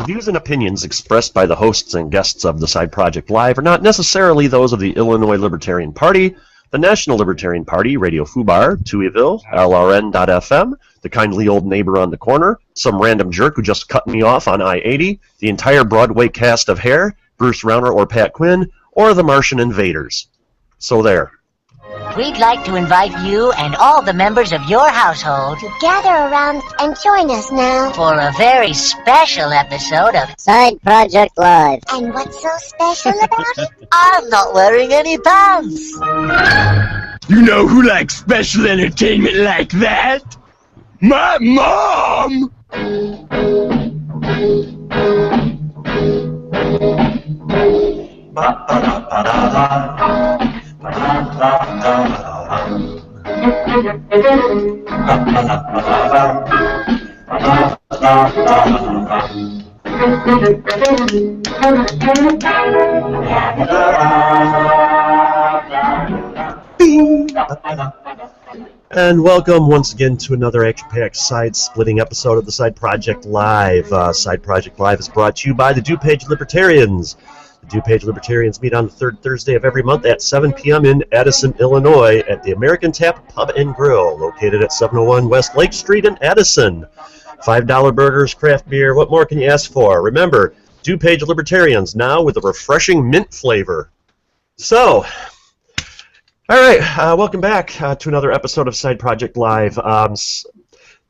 views and opinions expressed by the hosts and guests of the Side Project Live are not necessarily those of the Illinois Libertarian Party, the National Libertarian Party, Radio Fubar, Tuieville, LRN.FM, the kindly old neighbor on the corner, some random jerk who just cut me off on I-80, the entire Broadway cast of Hair, Bruce Rauner or Pat Quinn, or the Martian Invaders. So there. We'd like to invite you and all the members of your household to gather around and join us now for a very special episode of Side Project Live. And what's so special about it? I'm not wearing any pants. You know who likes special entertainment like that? My mom! And welcome once again to another action-packed side-splitting episode of the Side Project Live. Side Project Live is brought to you by the DuPage Libertarians. The DuPage Libertarians meet on the third Thursday of every month at 7 p.m. in Addison, Illinois at the American Tap Pub and Grill, located at 701 West Lake Street in Addison. $5 burgers, craft beer, what more can you ask for? Remember, DuPage Libertarians, now with a refreshing mint flavor. So, all right, welcome back to another episode of Side Project Live.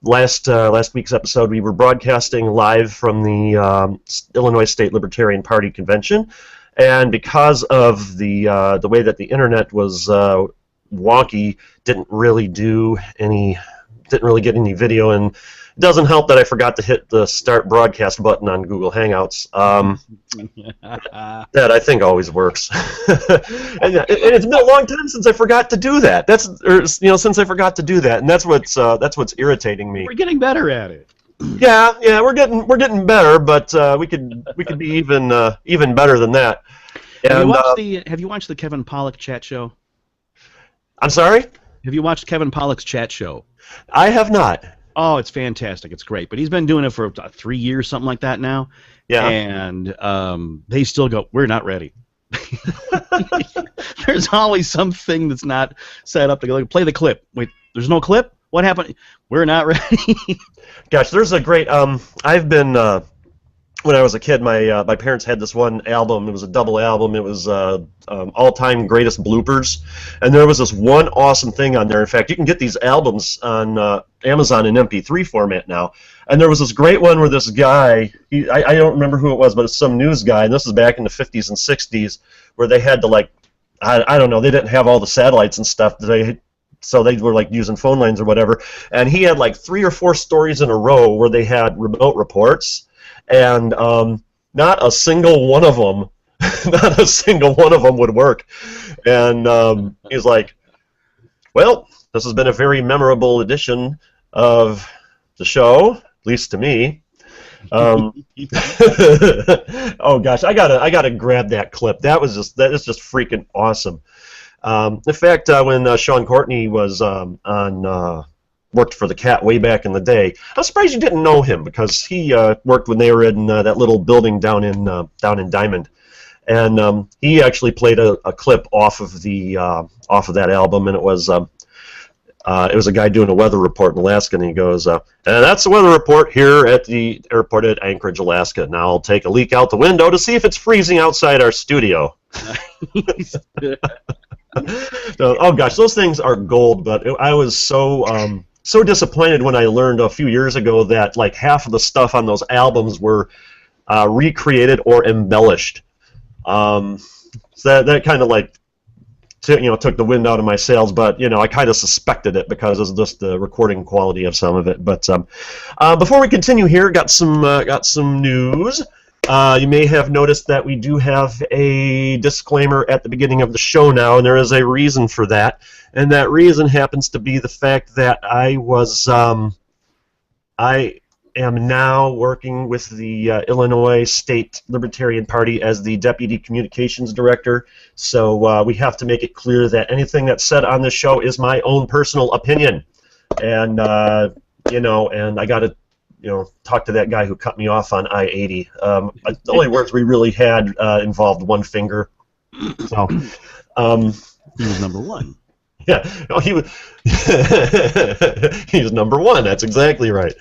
Last week's episode, we were broadcasting live from the Illinois State Libertarian Party convention, and because of the way that the internet was wonky, didn't really get any video, and it doesn't help that I forgot to hit the start broadcast button on Google Hangouts. That I think always works. and it's been a long time since I forgot to do that. Since I forgot to do that, and that's what's irritating me. We're getting better at it. Yeah, we're getting better, but we could be even better than that. Have you watched the Kevin Pollak chat show? I'm sorry? Have you watched Kevin Pollak's chat show? I have not. Oh, it's fantastic. It's great. But he's been doing it for 3 years, something like that now. Yeah. And they still go, we're not ready. There's always something that's not set up to go, play the clip. Wait, there's no clip? What happened? We're not ready. Gosh, there's a great, I've been, when I was a kid, my parents had this one album. It was a double album. It was all-time greatest bloopers, and there was this one awesome thing on there. In fact, you can get these albums on Amazon in MP3 format now. And there was this great one where this guy, I don't remember who it was, but it's some news guy, and this is back in the 50s and 60s, where they had to, I don't know, they didn't have all the satellites and stuff. So they were using phone lines or whatever. And he had 3 or 4 stories in a row where they had remote reports. And not a single one of them, would work. And he's like, "Well, this has been a very memorable edition of the show, at least to me." Oh gosh, I gotta grab that clip. That is just freaking awesome. In fact, when Sean Courtney was worked for the Cat way back in the day. I'm surprised you didn't know him, because he worked when they were in that little building down in Diamond, and he actually played a clip off of that album, and it was a guy doing a weather report in Alaska, and he goes, and that's the weather report here at the airport at Anchorage, Alaska. Now I'll take a leak out the window to see if it's freezing outside our studio. So, oh gosh, those things are gold, but I was so disappointed when I learned a few years ago that half of the stuff on those albums were recreated or embellished. So that kind of took the wind out of my sails, but I kind of suspected it because of just the recording quality of some of it. But before we continue here, got some news. You may have noticed that we do have a disclaimer at the beginning of the show now, and there is a reason for that. And that reason happens to be the fact that I am now working with the Illinois State Libertarian Party as the Deputy Communications Director. So we have to make it clear that anything that's said on this show is my own personal opinion. And, and I got to talk to that guy who cut me off on I-80. The only words we really had involved one finger. So, he was number one. Yeah, no, he was. He's number one. That's exactly right.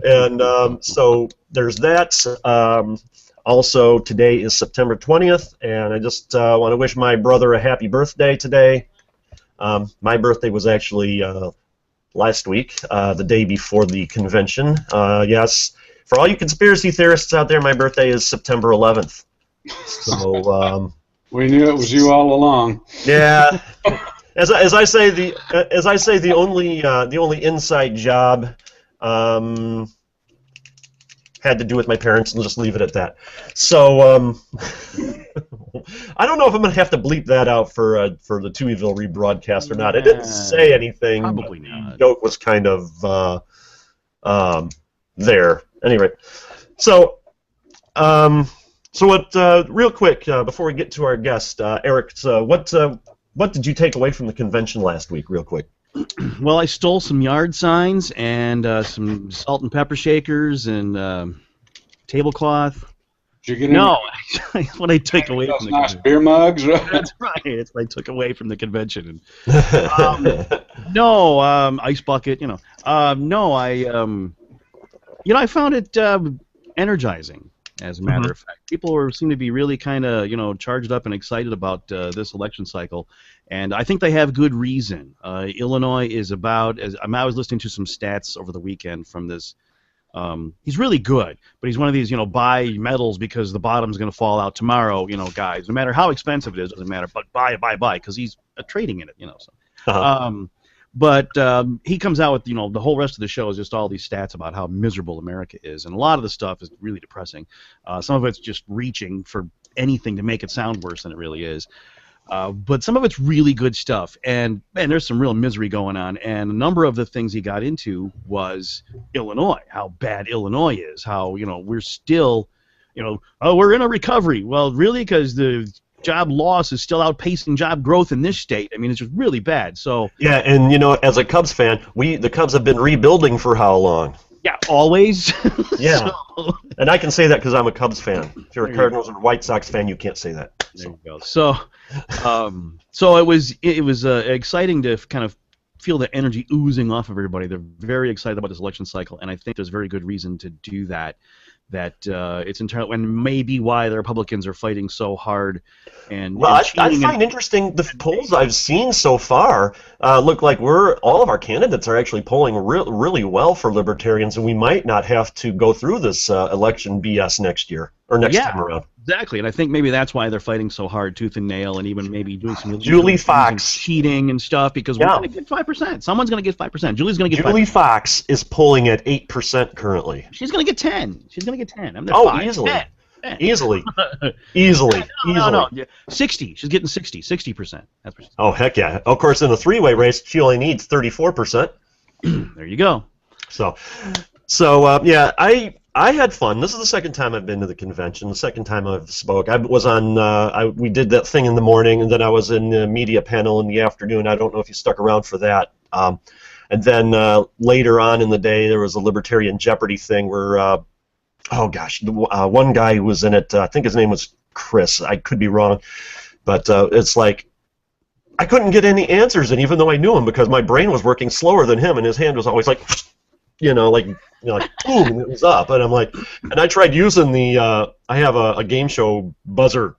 And so there's that. Also, today is September 20th, and I just want to wish my brother a happy birthday today. My birthday was actually last week, the day before the convention. Yes, for all you conspiracy theorists out there, my birthday is September 11th. So we knew it was you all along. Yeah. As I say, the only inside job had to do with my parents, and just leave it at that. So I don't know if I'm gonna have to bleep that out for the Tuieville rebroadcast or not. I didn't say anything. Probably not. The joke was kind of there. Anyway, so what? Real quick before we get to our guest, Eric, what did you take away from the convention last week, real quick? Well, I stole some yard signs and some salt and pepper shakers and tablecloth. Did you get no, that's what I took away from the nice convention. beer mugs, right? That's right. That's what I took away from the convention. Ice bucket. No, I found it energizing. As a matter of fact, people seem to be really kind of charged up and excited about this election cycle, and I think they have good reason. Illinois is about, I was listening to some stats over the weekend from this. He's really good, but he's one of these buy medals because the bottom's going to fall out tomorrow. Guys, no matter how expensive it is, doesn't matter. But buy, because he's trading in it. So. But he comes out with, the whole rest of the show is just all these stats about how miserable America is. And a lot of the stuff is really depressing. Some of it's just reaching for anything to make it sound worse than it really is. But some of it's really good stuff. And, man, there's some real misery going on. And a number of the things he got into was Illinois, how bad Illinois is, how, we're still, we're in a recovery. Well, really, because the job loss is still outpacing job growth in this state. I mean, it's just really bad. So yeah, and as a Cubs fan, the Cubs have been rebuilding for how long? Yeah, always. Yeah, so. And I can say that because I'm a Cubs fan. If you're a Cardinals or White Sox fan, you can't say that. There you go. So, so it was exciting to kind of feel the energy oozing off of everybody. They're very excited about this election cycle, and I think there's very good reason to do that. That it's entirely, and maybe why the Republicans are fighting so hard. And well, I find interesting the polls I've seen so far look like all of our candidates are actually polling really well for libertarians, and we might not have to go through this election BS next year or next time around. Exactly, and I think maybe that's why they're fighting so hard, tooth and nail, and even maybe doing some Julie Fox cheating and stuff because we're going to get 5%. Someone's going to get 5%. Julie's going to get 5%. Julie Fox is polling at 8% currently. She's going to get 10. She's going to get 10. I'm there. Easily. 10. Easily. No. 60. She's getting 60%. 60%. That's what oh, heck yeah. Of course, in the three-way race, she only needs 34%. There you go. So yeah, I had fun. This is the second time I've been to the convention. The second time I've spoke. I was on. We did that thing in the morning, and then I was in the media panel in the afternoon. I don't know if you stuck around for that. And then later on in the day, there was a Libertarian Jeopardy thing where, one guy who was in it. I think his name was Chris. I could be wrong, but it's like I couldn't get any answers, and even though I knew him, because my brain was working slower than him, and his hand was always like. Like boom, and it was up, and I'm like, and I tried using the, I have a game show buzzer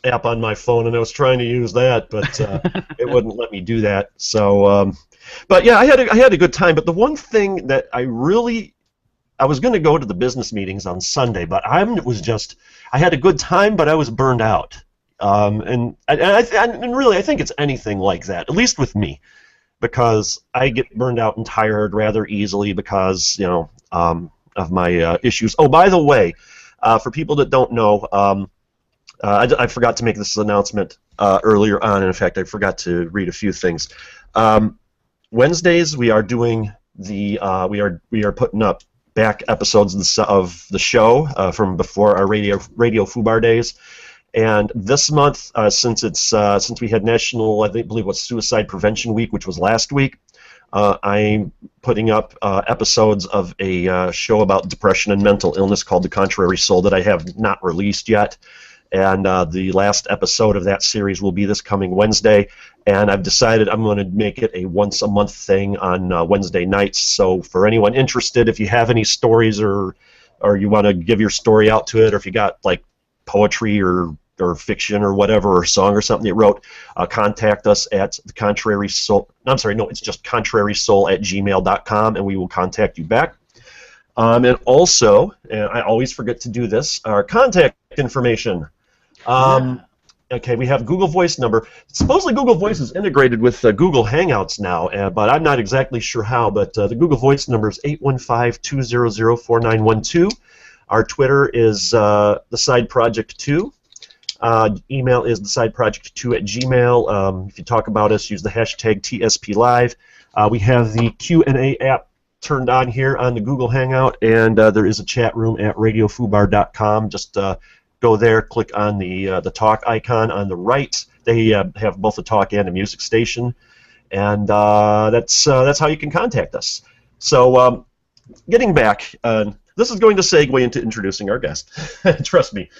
app on my phone, and I was trying to use that, but it wouldn't let me do that. So, but yeah, I had a good time. But the one thing that I was going to go to the business meetings on Sunday, but I had a good time, but I was burned out. And really, I think it's anything like that, at least with me. Because I get burned out and tired rather easily because, of my issues. Oh, by the way, for people that don't know, I forgot to make this announcement earlier on. In fact, I forgot to read a few things. Wednesdays we are doing we are putting up back episodes of the show from before our radio Fubar days. And this month, since we had National, I believe, Suicide Prevention Week, which was last week, I'm putting up episodes of a show about depression and mental illness called The Contrary Soul that I have not released yet. And the last episode of that series will be this coming Wednesday. And I've decided I'm going to make it a once-a-month thing on Wednesday nights. So for anyone interested, if you have any stories or you want to give your story out to it, or if you got like poetry or fiction or whatever, or song or something you wrote, contact us at the Contrary Soul. No, I'm sorry, no, it's just contrarysoul@gmail.com, and we will contact you back. And also, and I always forget to do this, our contact information. Okay, we have Google Voice number. Supposedly Google Voice is integrated with Google Hangouts now, but I'm not exactly sure how. But the Google Voice number is 815-200-4912. Our Twitter is the Side Project 2. Email is thesideproject2@gmail. If you talk about us, use the hashtag TSPLive. We have the Q&A app turned on here on the Google Hangout, and there is a chat room at radiofubar.com. Just go there, click on the talk icon on the right. They have both a talk and a music station, and that's how you can contact us. So getting back, this is going to segue into introducing our guest. Trust me.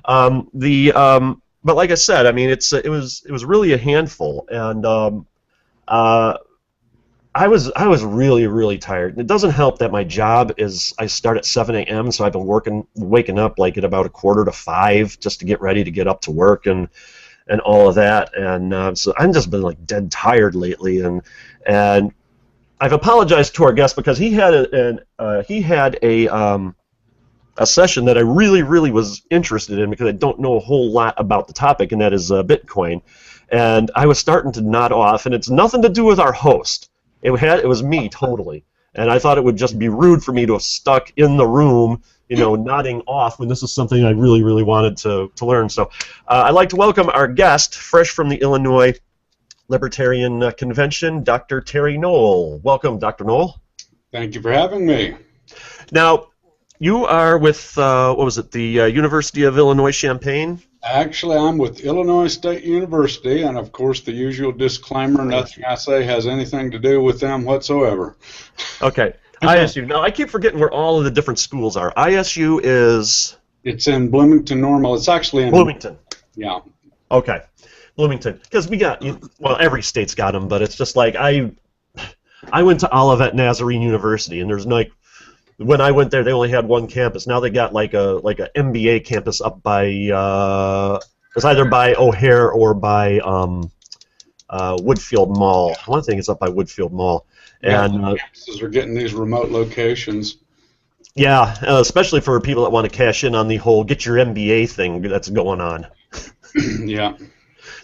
But like I said, I mean, it was really a handful, and I was really tired. It doesn't help that my job is I start at 7 a.m. so I've been waking up like at about 4:45 just to get ready to get up to work and all of that, and so I've just been like dead tired lately, and I've apologized to our guest because he had a session that I really was interested in because I don't know a whole lot about the topic, and that is Bitcoin. And I was starting to nod off, and it's nothing to do with our host. It was me totally, and I thought it would just be rude for me to have stuck in the room, nodding off when this is something I really wanted to learn. So I'd like to welcome our guest, fresh from the Illinois Libertarian Convention, Dr. Terry Noel. Welcome, Dr. Noel. Thank you for having me. Now, you are with, the University of Illinois Champaign? Actually, I'm with Illinois State University, and of course the usual disclaimer, nothing I say has anything to do with them whatsoever. Okay, ISU. Now, I keep forgetting where all of the different schools are. ISU is... It's in Bloomington Normal. It's actually in... Bloomington. Yeah. Okay, Bloomington. Because we got, well, every state's got them, but it's just like, I went to Olivet Nazarene University, and there's like... When I went there, they only had one campus. Now they got like a MBA campus up by it's either by O'Hare or by Woodfield Mall. One thing is up by Woodfield Mall, and campuses are getting these remote locations. Yeah, especially for people that want to cash in on the whole get your MBA thing that's going on. Yeah.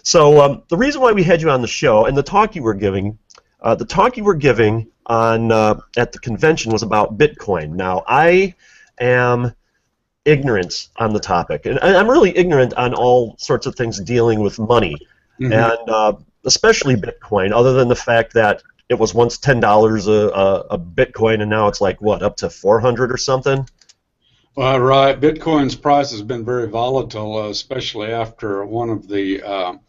So the reason why we had you on the show and the talk you were giving on at the convention was about Bitcoin. Now, I am ignorant on the topic, and I'm really ignorant on all sorts of things dealing with money, and especially Bitcoin, other than the fact that it was once $10 a Bitcoin, and now it's like, what, up to 400 or something? Well, right. Bitcoin's price has been very volatile, especially after one of the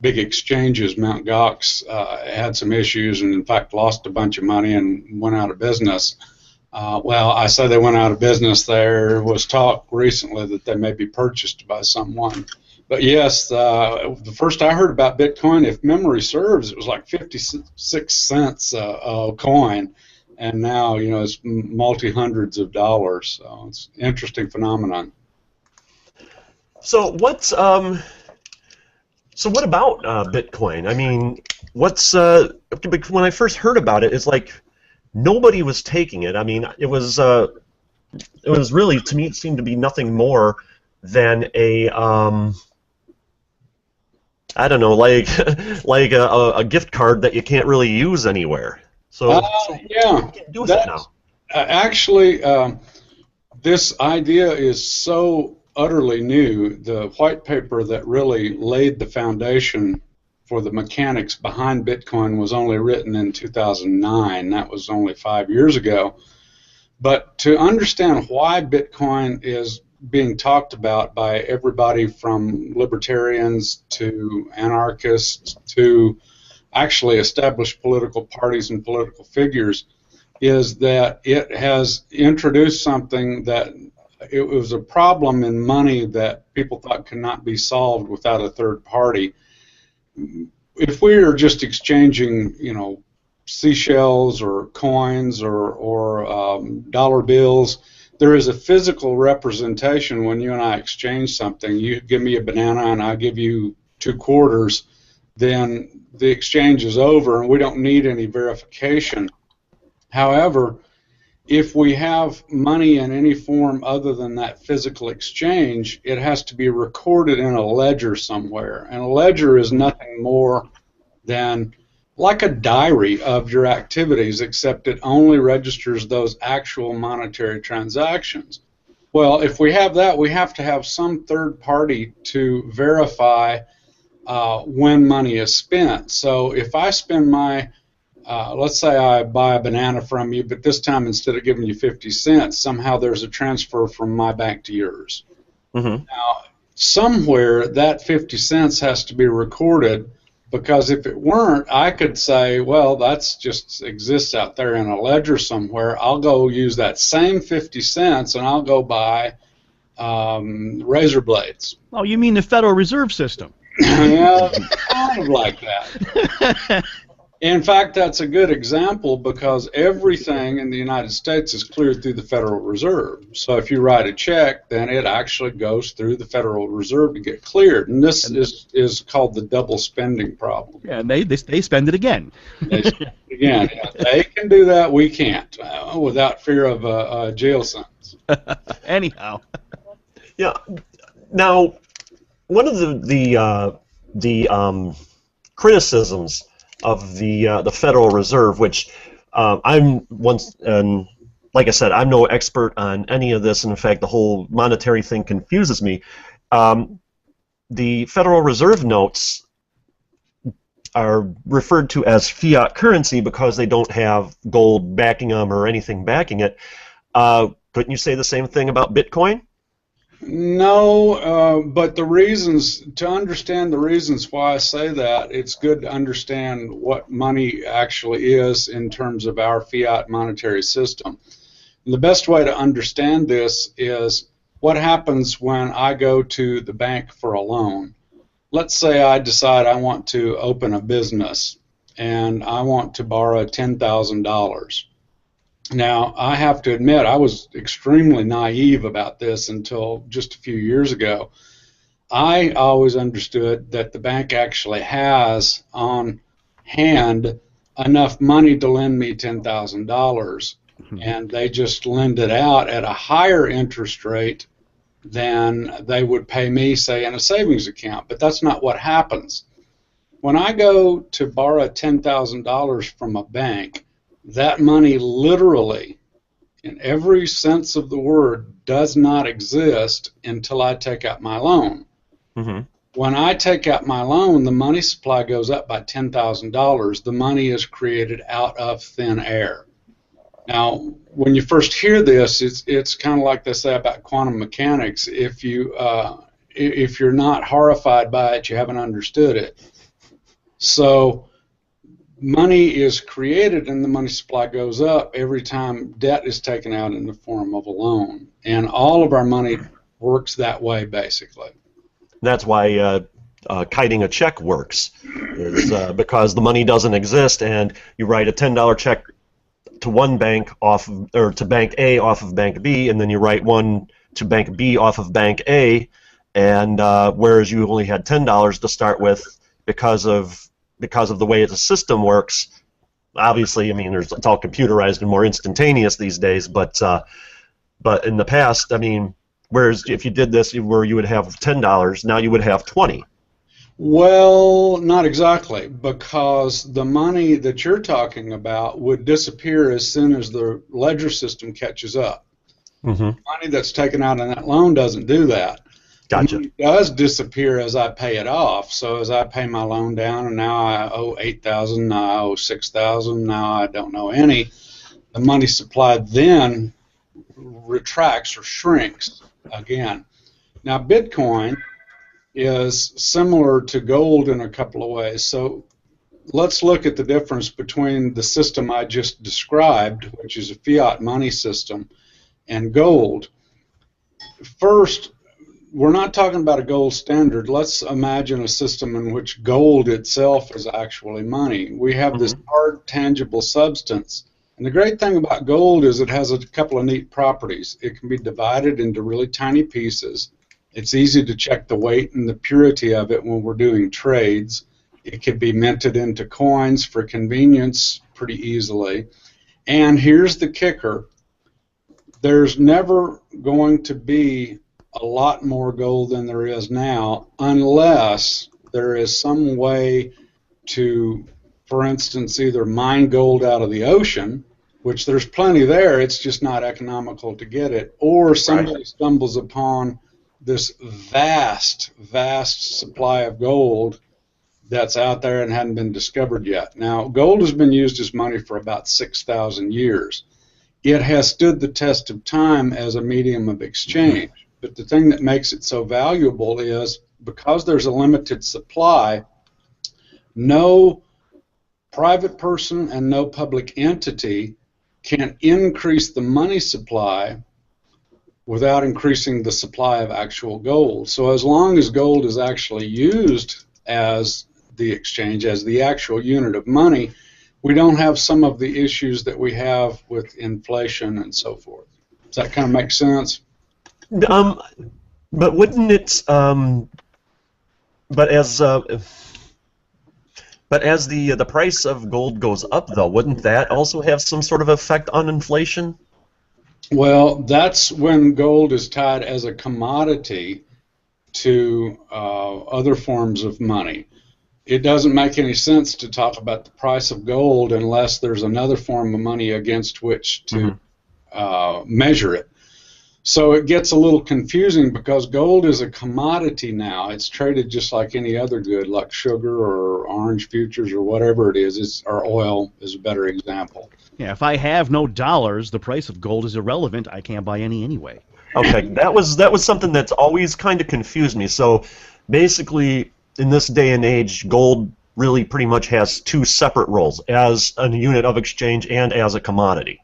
big exchanges, Mt. Gox, had some issues and, in fact, lost a bunch of money and went out of business. Well, I say they went out of business. There was talk recently that they may be purchased by someone. But, yes, the first I heard about Bitcoin, if memory serves, it was like 56 cents a coin. And now, it's multi-hundreds of dollars. So it's an interesting phenomenon. So what's... So what about Bitcoin? I mean, when I first heard about it, it's like nobody was taking it. I mean, it was really, to me, it seemed to be nothing more than a I don't know, like a gift card that you can't really use anywhere. So yeah, what can you do with it now? Actually, this idea is so utterly new. The white paper that really laid the foundation for the mechanics behind Bitcoin was only written in 2009. That was only 5 years ago. But to understand why Bitcoin is being talked about by everybody from libertarians to anarchists to actually established political parties and political figures, is that it has introduced something that it was a problem in money that people thought could not be solved without a third party. If we are just exchanging, seashells or coins or dollar bills, there is a physical representation when you and I exchange something. You give me a banana and I give you 2 quarters, then the exchange is over and we don't need any verification. However, if we have money in any form other than that physical exchange, it has to be recorded in a ledger somewhere. And a ledger is nothing more than like a diary of your activities, except it only registers those actual monetary transactions. Well, if we have that, we have to have some third party to verify when money is spent. So if I spend my let's say I buy a banana from you, but this time instead of giving you 50 cents, somehow there's a transfer from my bank to yours. Mm-hmm. Now, somewhere that 50 cents has to be recorded, because if it weren't, I could say, well, that's just exists out there in a ledger somewhere. I'll go use that same 50 cents and I'll go buy razor blades. Oh, you mean the Federal Reserve System? Yeah, kind of like that. In fact, that's a good example because everything in the United States is cleared through the Federal Reserve. So if you write a check, then it actually goes through the Federal Reserve to get cleared. And this is called the double spending problem. Yeah, and they spend it again. They spend it again. Yeah, they can do that, we can't, without fear of a jail sentence. Anyhow. Yeah. Now, one of the criticisms of the Federal Reserve, which I'm once, and like I said, I'm no expert on any of this, and in fact, the whole monetary thing confuses me. The Federal Reserve notes are referred to as fiat currency because they don't have gold backing them or anything backing it. Couldn't you say the same thing about Bitcoin? No, but the reasons, to understand the reasons why I say that, it's good to understand what money actually is in terms of our fiat monetary system. And the best way to understand this is what happens when I go to the bank for a loan. Let's say I decide I want to open a business and I want to borrow $10,000. Now, I have to admit, I was extremely naive about this until just a few years ago. I always understood that the bank actually has on hand enough money to lend me $10,000, and they just lend it out at a higher interest rate than they would pay me, say, in a savings account. But that's not what happens. When I go to borrow $10,000 from a bank, that money literally, in every sense of the word, does not exist until I take out my loan. Mm-hmm. When I take out my loan, the money supply goes up by $10,000. The money is created out of thin air. Now, when you first hear this, it's kind of like they say about quantum mechanics. If you're not horrified by it, you haven't understood it. So money is created and the money supply goes up every time debt is taken out in the form of a loan. And all of our money works that way, basically. That's why kiting a check works, is because the money doesn't exist, and you write a $10 check to one bank or to Bank A off of Bank B, and then you write one to Bank B off of Bank A, and whereas you only had $10 to start with, because of the way the system works. Obviously, I mean, it's all computerized and more instantaneous these days, but in the past, I mean, whereas if you did this where you would have $10, now you would have 20. Well, not exactly, because the money that you're talking about would disappear as soon as the ledger system catches up. Mm-hmm. Money that's taken out in that loan doesn't do that. Gotcha. It does disappear as I pay it off. So as I pay my loan down, and now I owe $8,000, now I owe $6,000, now I don't know any, the money supply then retracts or shrinks again. Now, Bitcoin is similar to gold in a couple of ways. So let's look at the difference between the system I just described, which is a fiat money system, and gold. First, we're not talking about a gold standard. Let's imagine a system in which gold itself is actually money. We have this hard, tangible substance. And the great thing about gold is it has a couple of neat properties. It can be divided into really tiny pieces. It's easy to check the weight and the purity of it when we're doing trades. It can be minted into coins for convenience pretty easily. And here's the kicker. There's never going to be a lot more gold than there is now unless there is some way to, for instance, either mine gold out of the ocean, which there's plenty there, it's just not economical to get it, or somebody stumbles upon this vast, vast supply of gold that's out there and hadn't been discovered yet. Now, gold has been used as money for about 6,000 years. It has stood the test of time as a medium of exchange. But the thing that makes it so valuable is because there's a limited supply, no private person and no public entity can increase the money supply without increasing the supply of actual gold. So as long as gold is actually used as the exchange, as the actual unit of money, we don't have some of the issues that we have with inflation and so forth. Does that kind of make sense? But wouldn't it? But as the price of gold goes up, though, wouldn't that also have some sort of effect on inflation? Well, that's when gold is tied as a commodity to other forms of money. It doesn't make any sense to talk about the price of gold unless there's another form of money against which to measure it. So it gets a little confusing because gold is a commodity now. It's traded just like any other good, like sugar or orange futures or whatever it is. Or oil is a better example. Yeah, if I have no dollars, the price of gold is irrelevant. I can't buy any anyway. Okay, that was something that's always kind of confused me. So basically, in this day and age, gold really pretty much has two separate roles, as a unit of exchange and as a commodity.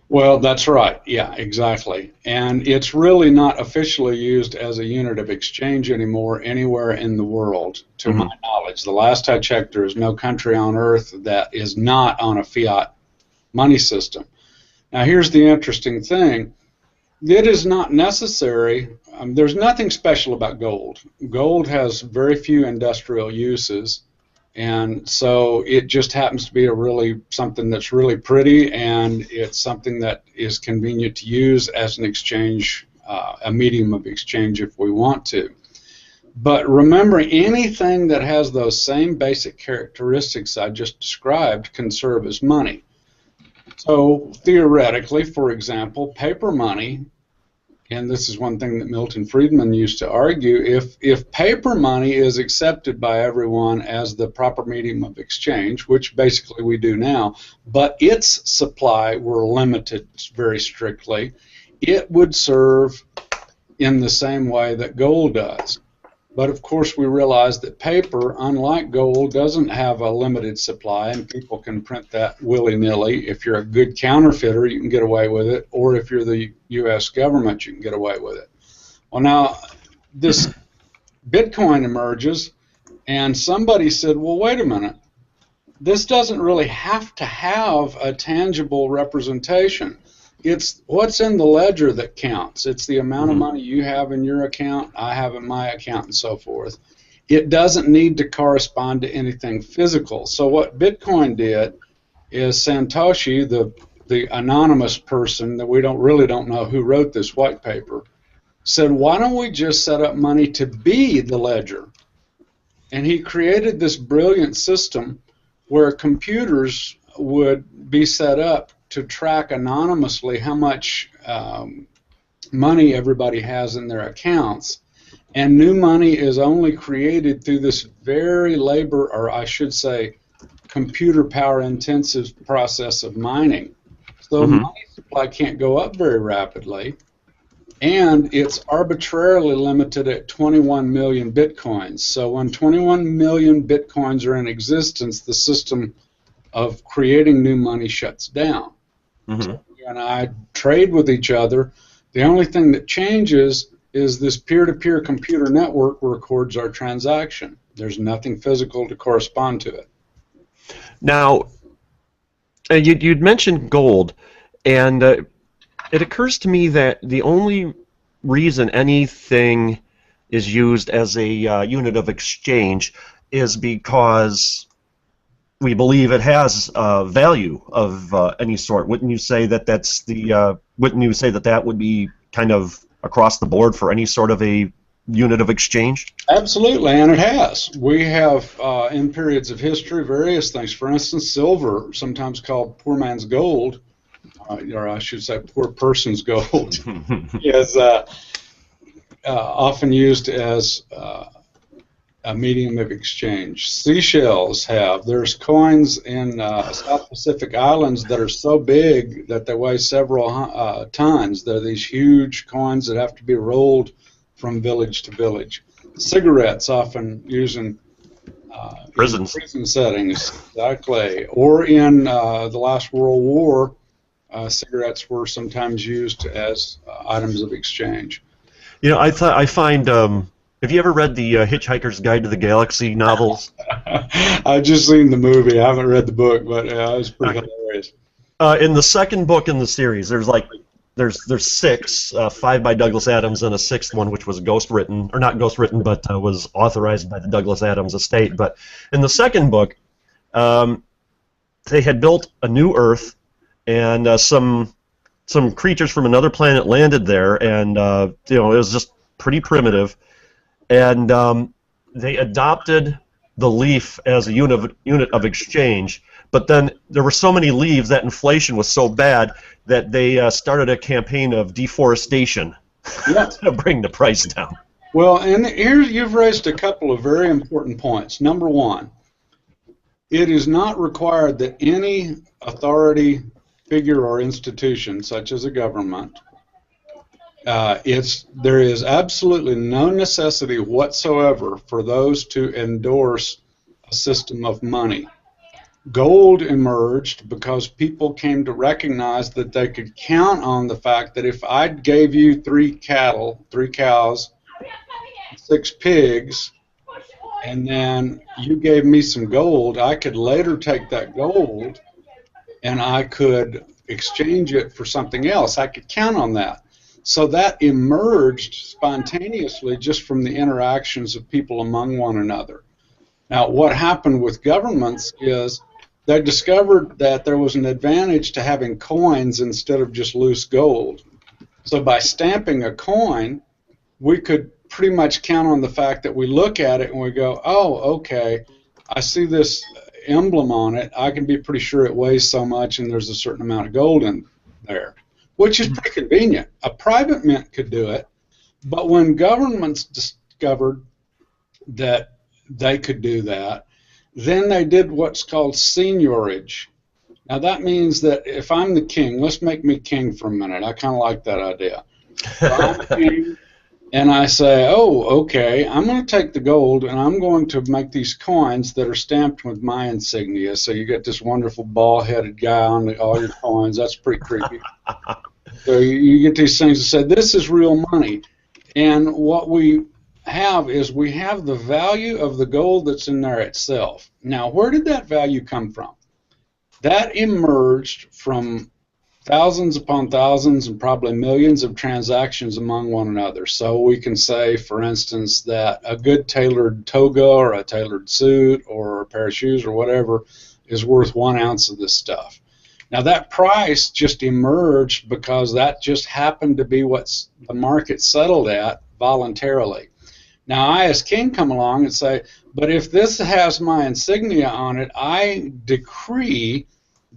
Well, that's right. Yeah, exactly. And it's really not officially used as a unit of exchange anymore anywhere in the world, to my knowledge. The last I checked, there is no country on earth that is not on a fiat money system. Now, here's the interesting thing. It is not necessary. There's nothing special about gold. Gold has very few industrial uses. And so it just happens to be something that's really pretty, and it's something that is convenient to use as an exchange, a medium of exchange if we want to. But remember, anything that has those same basic characteristics I just described can serve as money. So theoretically, for example, paper money, and this is one thing that Milton Friedman used to argue, if paper money is accepted by everyone as the proper medium of exchange, which basically we do now, but its supply were limited very strictly, it would serve in the same way that gold does. But of course we realize that paper, unlike gold, doesn't have a limited supply, and people can print that willy-nilly. If you're a good counterfeiter, you can get away with it, or if you're the U.S. government, you can get away with it. Well, now, this Bitcoin emerges, and somebody said, well, wait a minute. This doesn't really have to have a tangible representation. It's what's in the ledger that counts. It's the amount of money you have in your account, I have in my account, and so forth. It doesn't need to correspond to anything physical. So what Bitcoin did is Satoshi, the anonymous person that we really don't know who wrote this white paper, said, why don't we just set up money to be the ledger? And he created this brilliant system where computers would be set up to track anonymously how much money everybody has in their accounts, and new money is only created through this very labor, or I should say computer power intensive process of mining. So money supply can't go up very rapidly, and it's arbitrarily limited at 21 million bitcoins. So when 21 million bitcoins are in existence, the system of creating new money shuts down. So you and I trade with each other. The only thing that changes is this peer-to-peer computer network records our transaction. There's nothing physical to correspond to it. Now, you'd mentioned gold, and it occurs to me that the only reason anything is used as a unit of exchange is because we believe it has value of any sort. Wouldn't you say that that's the? Wouldn't you say that that would be kind of across the board for any sort of a unit of exchange? Absolutely, and it has. We have, in periods of history, various things. For instance, silver, sometimes called poor man's gold, or I should say poor person's gold, is often used as a medium of exchange. Seashells have. There's coins in South Pacific Islands that are so big that they weigh several tons. They're these huge coins that have to be rolled from village to village. Cigarettes often used in prison settings, exactly. Or in the last World War, cigarettes were sometimes used as items of exchange. You know, I find. Have you ever read the Hitchhiker's Guide to the Galaxy novels? I've just seen the movie. I haven't read the book, but it was pretty hilarious. In the second book in the series, there's six, five by Douglas Adams, and a sixth one which was ghostwritten, or not ghostwritten, but was authorized by the Douglas Adams estate. But in the second book, they had built a new Earth, and some creatures from another planet landed there, and it was just pretty primitive. And they adopted the leaf as a unit of exchange, but then there were so many leaves that inflation was so bad that they started a campaign of deforestation to bring the price down. Well, and here you've raised a couple of very important points. Number one, it is not required that any authority figure or institution, such as a government, there is absolutely no necessity whatsoever for those to endorse a system of money. Gold emerged because people came to recognize that they could count on the fact that if I gave you 3 cows, 6 pigs, and then you gave me some gold, I could later take that gold and I could exchange it for something else. I could count on that. So that emerged spontaneously just from the interactions of people among one another. Now, what happened with governments is they discovered that there was an advantage to having coins instead of just loose gold. So by stamping a coin, we could pretty much count on the fact that we look at it and we go, oh, okay, I see this emblem on it. I can be pretty sure it weighs so much and there's a certain amount of gold in there, which is pretty convenient. A private mint could do it, but when governments discovered that they could do that, then they did what's called seigniorage. Now that means that if I'm the king, let's make me king for a minute. I kind of like that idea. So I'm king, and I say, oh, okay, I'm going to take the gold and I'm going to make these coins that are stamped with my insignia. So you get this wonderful bald-headed guy on all your coins. That's pretty creepy. So you get these things that say, this is real money. And what we have is we have the value of the gold that's in there itself. Now, where did that value come from? That emerged from thousands upon thousands and probably millions of transactions among one another. So we can say, for instance, that a good tailored toga or a tailored suit or a pair of shoes or whatever is worth 1 ounce of this stuff. Now that price just emerged because that just happened to be what the market settled at voluntarily. Now I as king come along and say, but if this has my insignia on it, I decree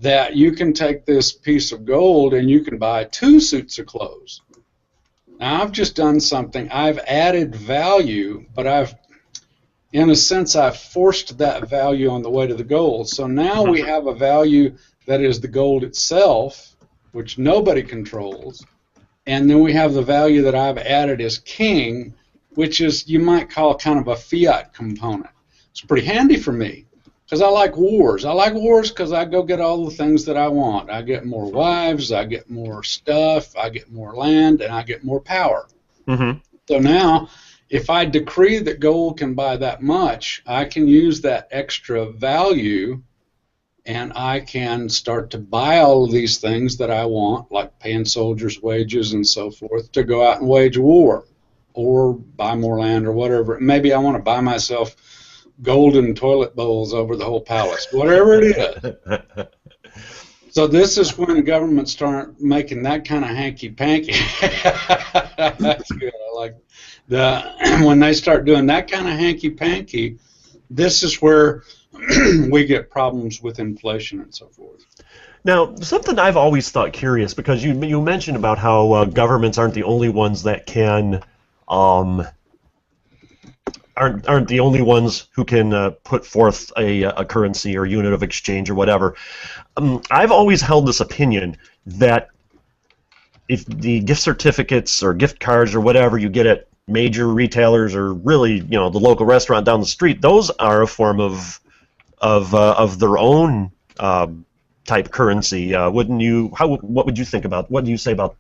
that you can take this piece of gold and you can buy 2 suits of clothes. Now I've just done something. I've added value, but in a sense, I've forced that value on the way to the gold. So now we have a value that is the gold itself, which nobody controls, and then we have the value that I've added as king, which is you might call kind of a fiat component. It's pretty handy for me because I like wars. I like wars because I go get all the things that I want. I get more wives, I get more stuff, I get more land, and I get more power. Mm-hmm. So now, if I decree that gold can buy that much, I can use that extra value and I can start to buy all of these things that I want, like paying soldiers' wages and so forth, to go out and wage war or buy more land or whatever. Maybe I want to buy myself golden toilet bowls over the whole palace, whatever it is. So this is when governments start making that kind of hanky-panky. That's good. I like when they start doing that kind of hanky-panky, this is where we get problems with inflation and so forth. Now, something I've always thought curious, because you mentioned about how governments aren't the only ones that can aren't the only ones who can put forth a currency or unit of exchange or whatever. I've always held this opinion that if the gift certificates or gift cards or whatever you get at major retailers or really, the local restaurant down the street, those are a form of their own type currency. Wouldn't you? What would you think about? What do you say about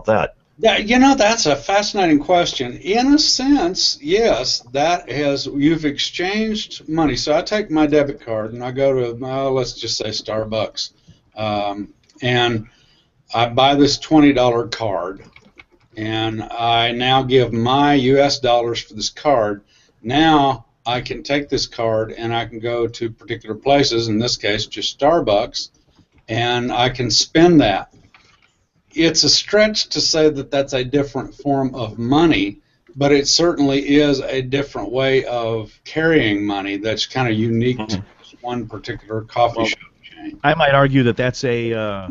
that? Yeah, that's a fascinating question. In a sense, yes, you've exchanged money. So I take my debit card and I go to, let's just say Starbucks, and I buy this $20 card, and I now give my U.S. dollars for this card. Now I can take this card and I can go to particular places, in this case just Starbucks, and I can spend that. It's a stretch to say that that's a different form of money, but it certainly is a different way of carrying money that's kind of unique to one particular coffee shop chain. I might argue that that's just a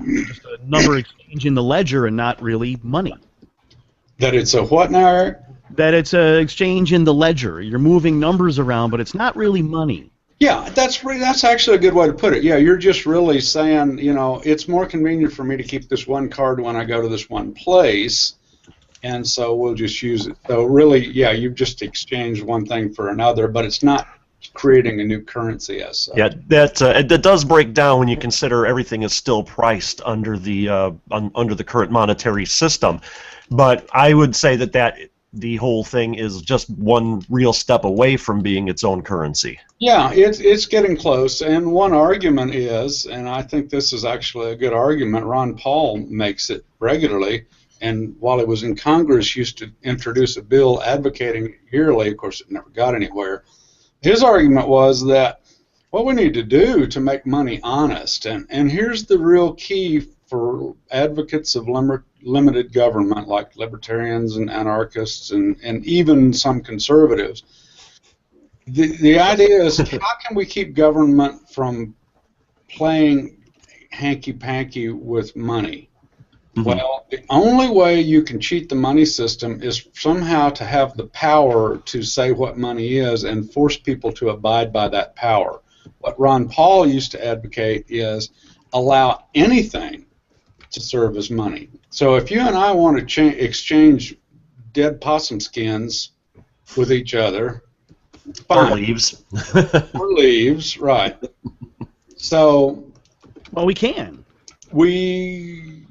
number exchange in the ledger and not really money. That it's a what now, Eric? That it's an exchange in the ledger. You're moving numbers around, but it's not really money. Yeah, that's actually a good way to put it. Yeah, you're just really saying, it's more convenient for me to keep this one card when I go to this one place, and so we'll just use it. So really, yeah, you've just exchanged one thing for another, but it's not creating a new currency as such. Yeah, that does break down when you consider everything is still priced under the under the current monetary system. But I would say that the whole thing is just one real step away from being its own currency. Yeah, it's getting close, and one argument is, and I think this is actually a good argument, Ron Paul makes it regularly, and while he was in Congress used to introduce a bill advocating yearly, of course it never got anywhere. His argument was that what we need to do to make money honest, and here's the real key for advocates of limited government, like libertarians and anarchists and even some conservatives. The idea is, how can we keep government from playing hanky-panky with money? Mm-hmm. Well, the only way you can cheat the money system is somehow to have the power to say what money is and force people to abide by that power. What Ron Paul used to advocate is allow anything to serve as money. So if you and I want to exchange dead possum skins with each other, fine. Or leaves. Or leaves, right. So... Well, we can. We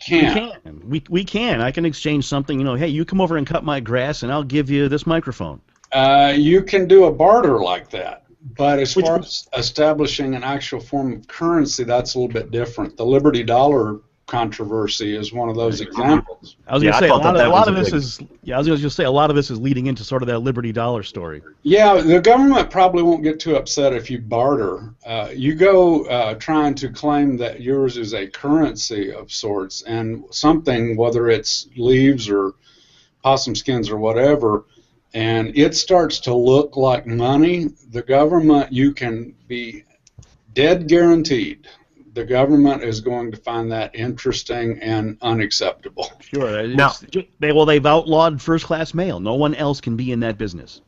can. We can. I can exchange something, hey, you come over and cut my grass and I'll give you this microphone. You can do a barter like that. But as far as establishing an actual form of currency, that's a little bit different. The Liberty Dollar controversy is one of those examples. I was going to say a lot of this is. Yeah, I was going to say a lot of this is leading into sort of that Liberty Dollar story. Yeah, the government probably won't get too upset if you barter. You go trying to claim that yours is a currency of sorts, and something, whether it's leaves or possum skins or whatever, and it starts to look like money, the government, you can be dead guaranteed the government is going to find that interesting and unacceptable. Sure. They've outlawed first-class mail. No one else can be in that business.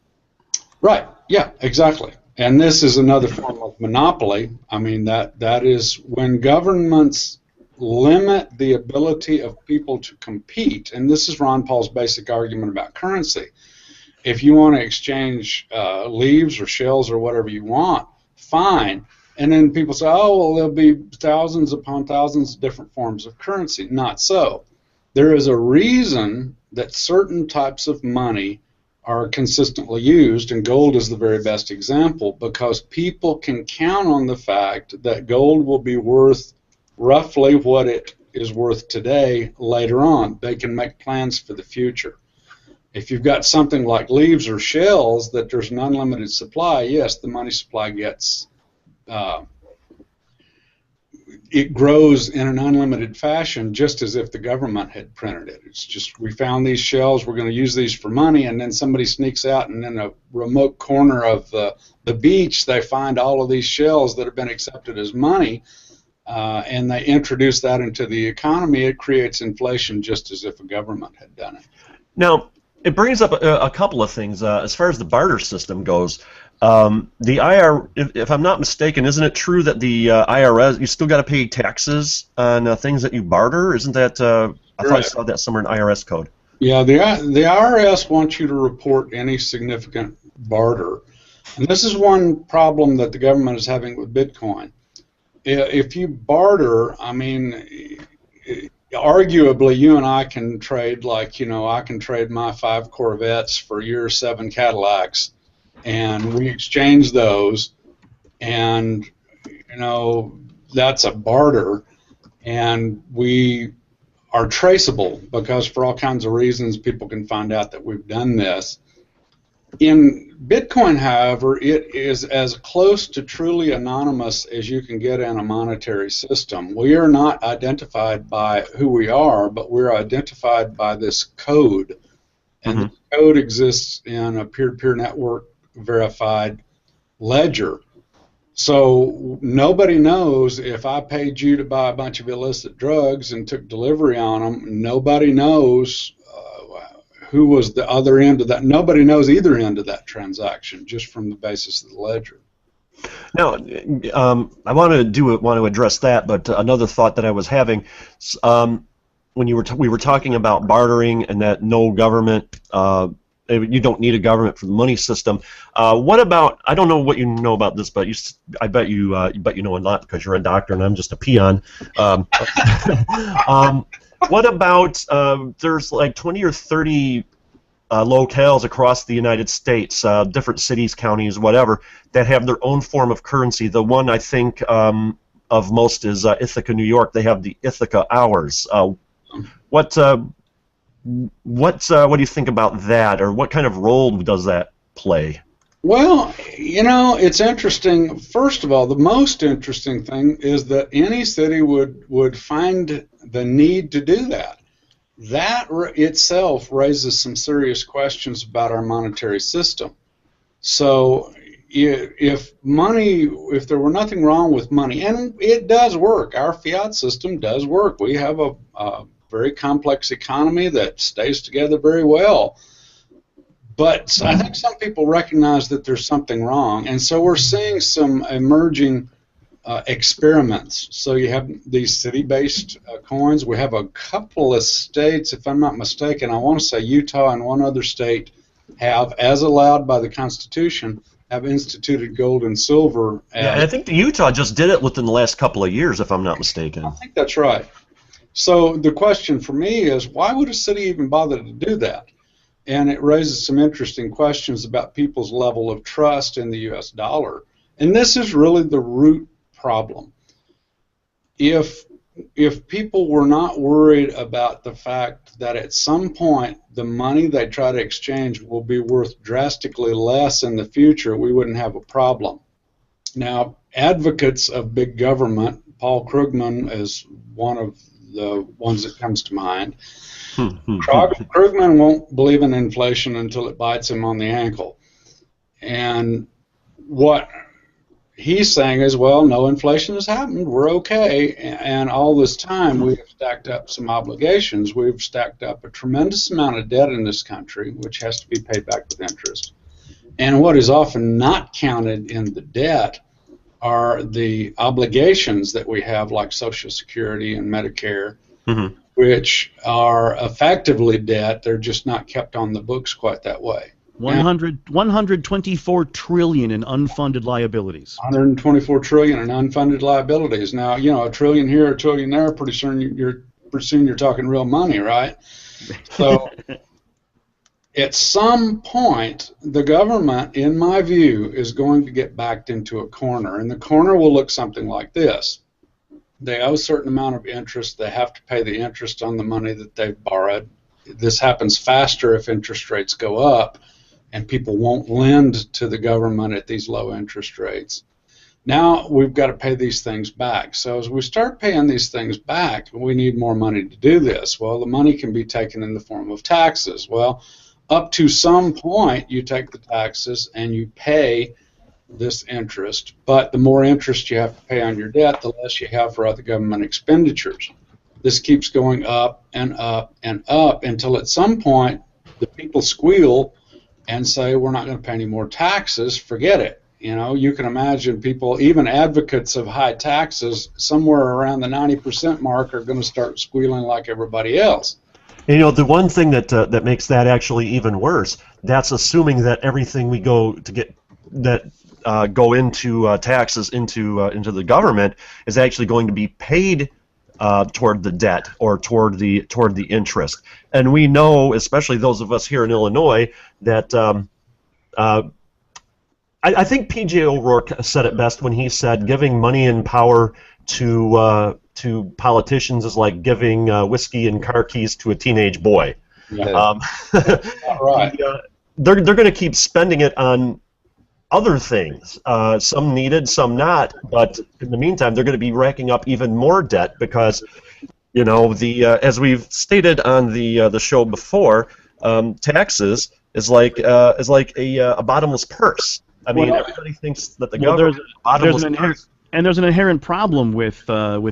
Right. Yeah, exactly. And this is another form of monopoly. I mean, that is when governments limit the ability of people to compete. And this is Ron Paul's basic argument about currency. If you want to exchange leaves or shells or whatever you want, fine. And then people say, oh, well, there'll be thousands upon thousands of different forms of currency. Not so. There is a reason that certain types of money are consistently used, and gold is the very best example, because people can count on the fact that gold will be worth roughly what it is worth today later on. They can make plans for the future. If you've got something like leaves or shells that there's an unlimited supply, yes, the money supply gets it grows in an unlimited fashion, just as if the government had printed it. It's just, we found these shells, we're going to use these for money, and then somebody sneaks out, and in a remote corner of the beach, they find all of these shells that have been accepted as money, and they introduce that into the economy. It creates inflation, just as if a government had done it. Now, it brings up a couple of things as far as the barter system goes. The IR, if I'm not mistaken, isn't it true that the IRS, you still got to pay taxes on things that you barter? Isn't that? I thought I saw that somewhere in IRS code. Yeah, the IRS wants you to report any significant barter, and this is one problem that the government is having with Bitcoin. If you barter, I mean, arguably, you and I can trade, like, you know, I can trade my 5 Corvettes for your 7 Cadillacs, and we exchange those, and, you know, that's a barter, and we are traceable, because for all kinds of reasons people can find out that we've done this. In Bitcoin, however, it is as close to truly anonymous as you can get in a monetary system. We are not identified by who we are, but we're identified by this code. And the code exists in a peer-to-peer network verified ledger. So nobody knows if I paid you to buy a bunch of illicit drugs and took delivery on them. Nobody knows who was the other end of that. Nobody knows either end of that transaction, just from the basis of the ledger. Now, I want to address that, but another thought that I was having, when we were talking about bartering and that no government, you don't need a government for the money system. What about? I don't know what you know about this, but I bet you know a lot, because you're a doctor and I'm just a peon. What about there's like 20 or 30 locales across the United States, different cities, counties, whatever, that have their own form of currency. The one I think of most is Ithaca, New York. They have the Ithaca Hours. What do you think about that, or what kind of role does that play? Well, you know, it's interesting. First of all, the most interesting thing is that any city would find the need to do that. That itself raises some serious questions about our monetary system. So if there were nothing wrong with money, and it does work, our fiat system does work. We have a very complex economy that stays together very well. But I think some people recognize that there's something wrong, and so we're seeing some emerging experiments. So you have these city-based coins. We have a couple of states, if I'm not mistaken, I want to say Utah and one other state have, as allowed by the Constitution, have instituted gold and silver. Yeah, and I think Utah just did it within the last couple of years, if I'm not mistaken. I think that's right. So the question for me is, why would a city even bother to do that? And it raises some interesting questions about people's level of trust in the U.S. dollar. And this is really the root problem. If people were not worried about the fact that at some point the money they try to exchange will be worth drastically less in the future, we wouldn't have a problem. Now, advocates of big government, Paul Krugman is one of the ones that comes to mind. Krugman won't believe in inflation until it bites him on the ankle. And what he's saying is, well, no inflation has happened, we're okay, and all this time we've stacked up some obligations. We've stacked up a tremendous amount of debt in this country, which has to be paid back with interest. And what is often not counted in the debt are the obligations that we have, like Social Security and Medicare, which are effectively debt. They're just not kept on the books quite that way. 124 trillion in unfunded liabilities. 124 trillion in unfunded liabilities. Now, you know, a trillion here, a trillion there. Pretty soon you're talking real money, right? So, at some point, the government, in my view, is going to get backed into a corner, and the corner will look something like this. They owe a certain amount of interest. They have to pay the interest on the money that they've borrowed. This happens faster if interest rates go up, and people won't lend to the government at these low interest rates. Now we've got to pay these things back. So as we start paying these things back, we need more money to do this. Well, the money can be taken in the form of taxes. Well, up to some point, you take the taxes and you pay this interest, but the more interest you have to pay on your debt, the less you have for other government expenditures. This keeps going up and up and up until at some point the people squeal and say, we're not going to pay any more taxes, forget it. You know, you can imagine people, even advocates of high taxes, somewhere around the 90% mark are going to start squealing like everybody else. You know, the one thing that makes that actually even worse, that's assuming that everything we go to get that go into taxes into the government is actually going to be paid toward the debt or toward the interest. And we know, especially those of us here in Illinois, that I think P.J. O'Rourke said it best when he said giving money and power to politicians is like giving whiskey and car keys to a teenage boy. Yeah. Right. They're going to keep spending it on other things, some needed, some not. But in the meantime, they're going to be racking up even more debt because, you know, as we've stated on the show before, taxes is like a bottomless purse. I mean, everybody thinks that the government is a bottomless purse. And there's an inherent problem with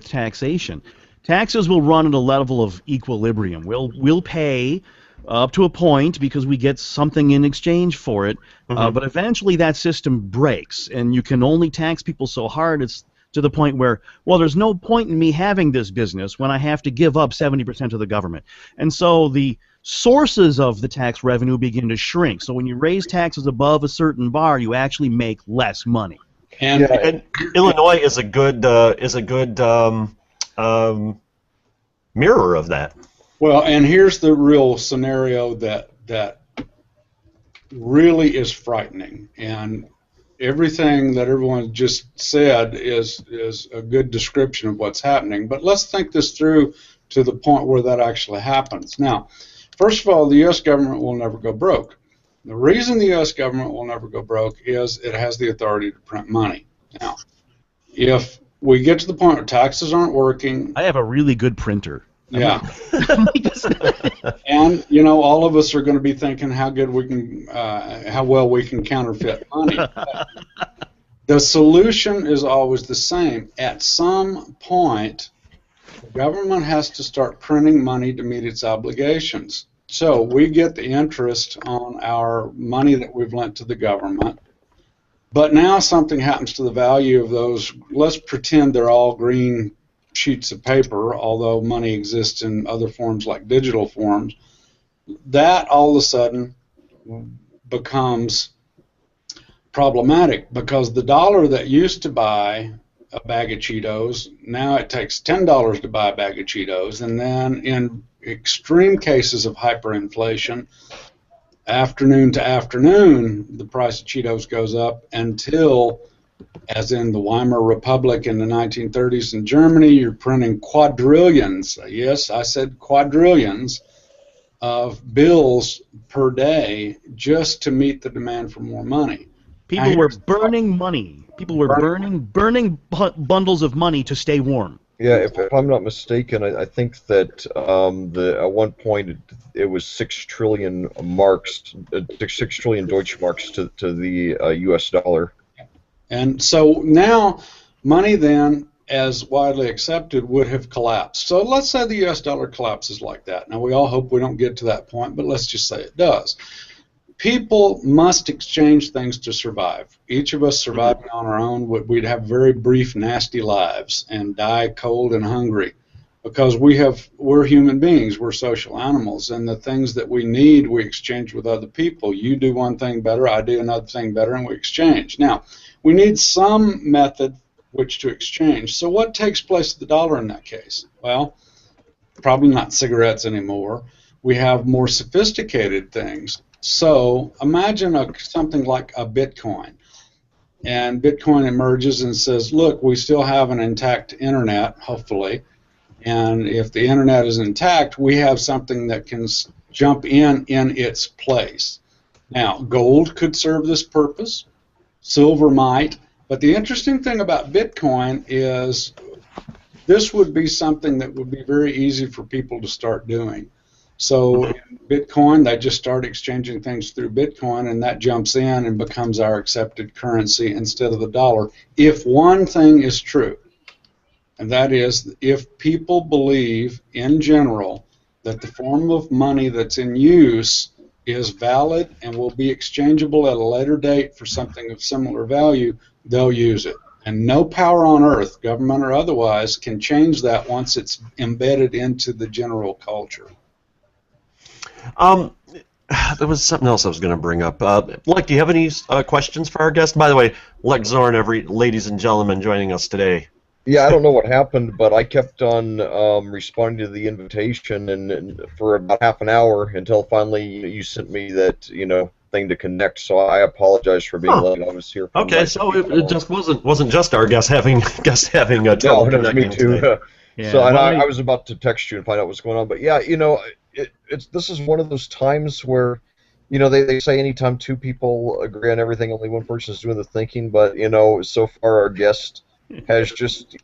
taxation. Taxes will run at a level of equilibrium. We'll pay up to a point because we get something in exchange for it, but eventually that system breaks, and you can only tax people so hard it's to the point where, well, there's no point in me having this business when I have to give up 70% to the government. And so the sources of the tax revenue begin to shrink. So when you raise taxes above a certain bar, you actually make less money. And Illinois is a good mirror of that. Well, and here's the real scenario that really is frightening, and everything that everyone just said is a good description of what's happening. But let's think this through to the point where that actually happens. Now, first of all, the U.S. government will never go broke. The reason the U.S. government will never go broke is it has the authority to print money. Now, if we get to the point where taxes aren't working... I have a really good printer. Yeah. And, you know, all of us are going to be thinking how well we can counterfeit money. The solution is always the same. At some point, the government has to start printing money to meet its obligations. So we get the interest on our money that we've lent to the government. But now something happens to the value of those. Let's pretend they're all green sheets of paper, although money exists in other forms like digital forms. That all of a sudden becomes problematic because the dollar that used to buy a bag of Cheetos, now it takes $10 to buy a bag of Cheetos, and then in extreme cases of hyperinflation, afternoon to afternoon, the price of Cheetos goes up until, as in the Weimar Republic in the 1930s in Germany, you're printing quadrillions, yes, I said quadrillions, of bills per day just to meet the demand for more money. People were burning money. People were burning bundles of money to stay warm. Yeah, if I'm not mistaken, I think that at one point it was 6 trillion marks, 6 trillion Deutschmarks to the U.S. dollar. And so now money then, as widely accepted, would have collapsed. So let's say the U.S. dollar collapses like that. Now we all hope we don't get to that point, but let's just say it does. people must exchange things to survive. Each of us surviving on our own, we'd have very brief, nasty lives and die cold and hungry, because we're human beings, we're social animals, and the things that we need we exchange with other people. You do one thing better, I do another thing better, and we exchange. Now, we need some method which to exchange. So what takes place at the dollar in that case? Well, probably not cigarettes anymore. We have more sophisticated things. So imagine something like a Bitcoin. And Bitcoin emerges and says, look, we still have an intact internet, hopefully. And if the internet is intact, we have something that can jump in its place. Now, gold could serve this purpose. Silver might. But the interesting thing about Bitcoin is this would be something that would be very easy for people to start doing. So in Bitcoin, they just start exchanging things through Bitcoin, and that jumps in and becomes our accepted currency instead of the dollar. If one thing is true, and that is if people believe in general that the form of money that's in use is valid and will be exchangeable at a later date for something of similar value, they'll use it. And no power on earth, government or otherwise, can change that once it's embedded into the general culture. There was something else I was going to bring up. Lec, do you have any questions for our guest? By the way, Lec Zorn, ladies and gentlemen joining us today. Yeah, I don't know what happened, but I kept on responding to the invitation, and for about half an hour until finally you sent me that thing to connect. So I apologize for being late. I was here. Okay, so it just wasn't just our guest having trouble no, me too. Yeah, so I was about to text you and find out what's going on, but yeah, this is one of those times where they say anytime two people agree on everything, only one person is doing the thinking. But so far our guest has just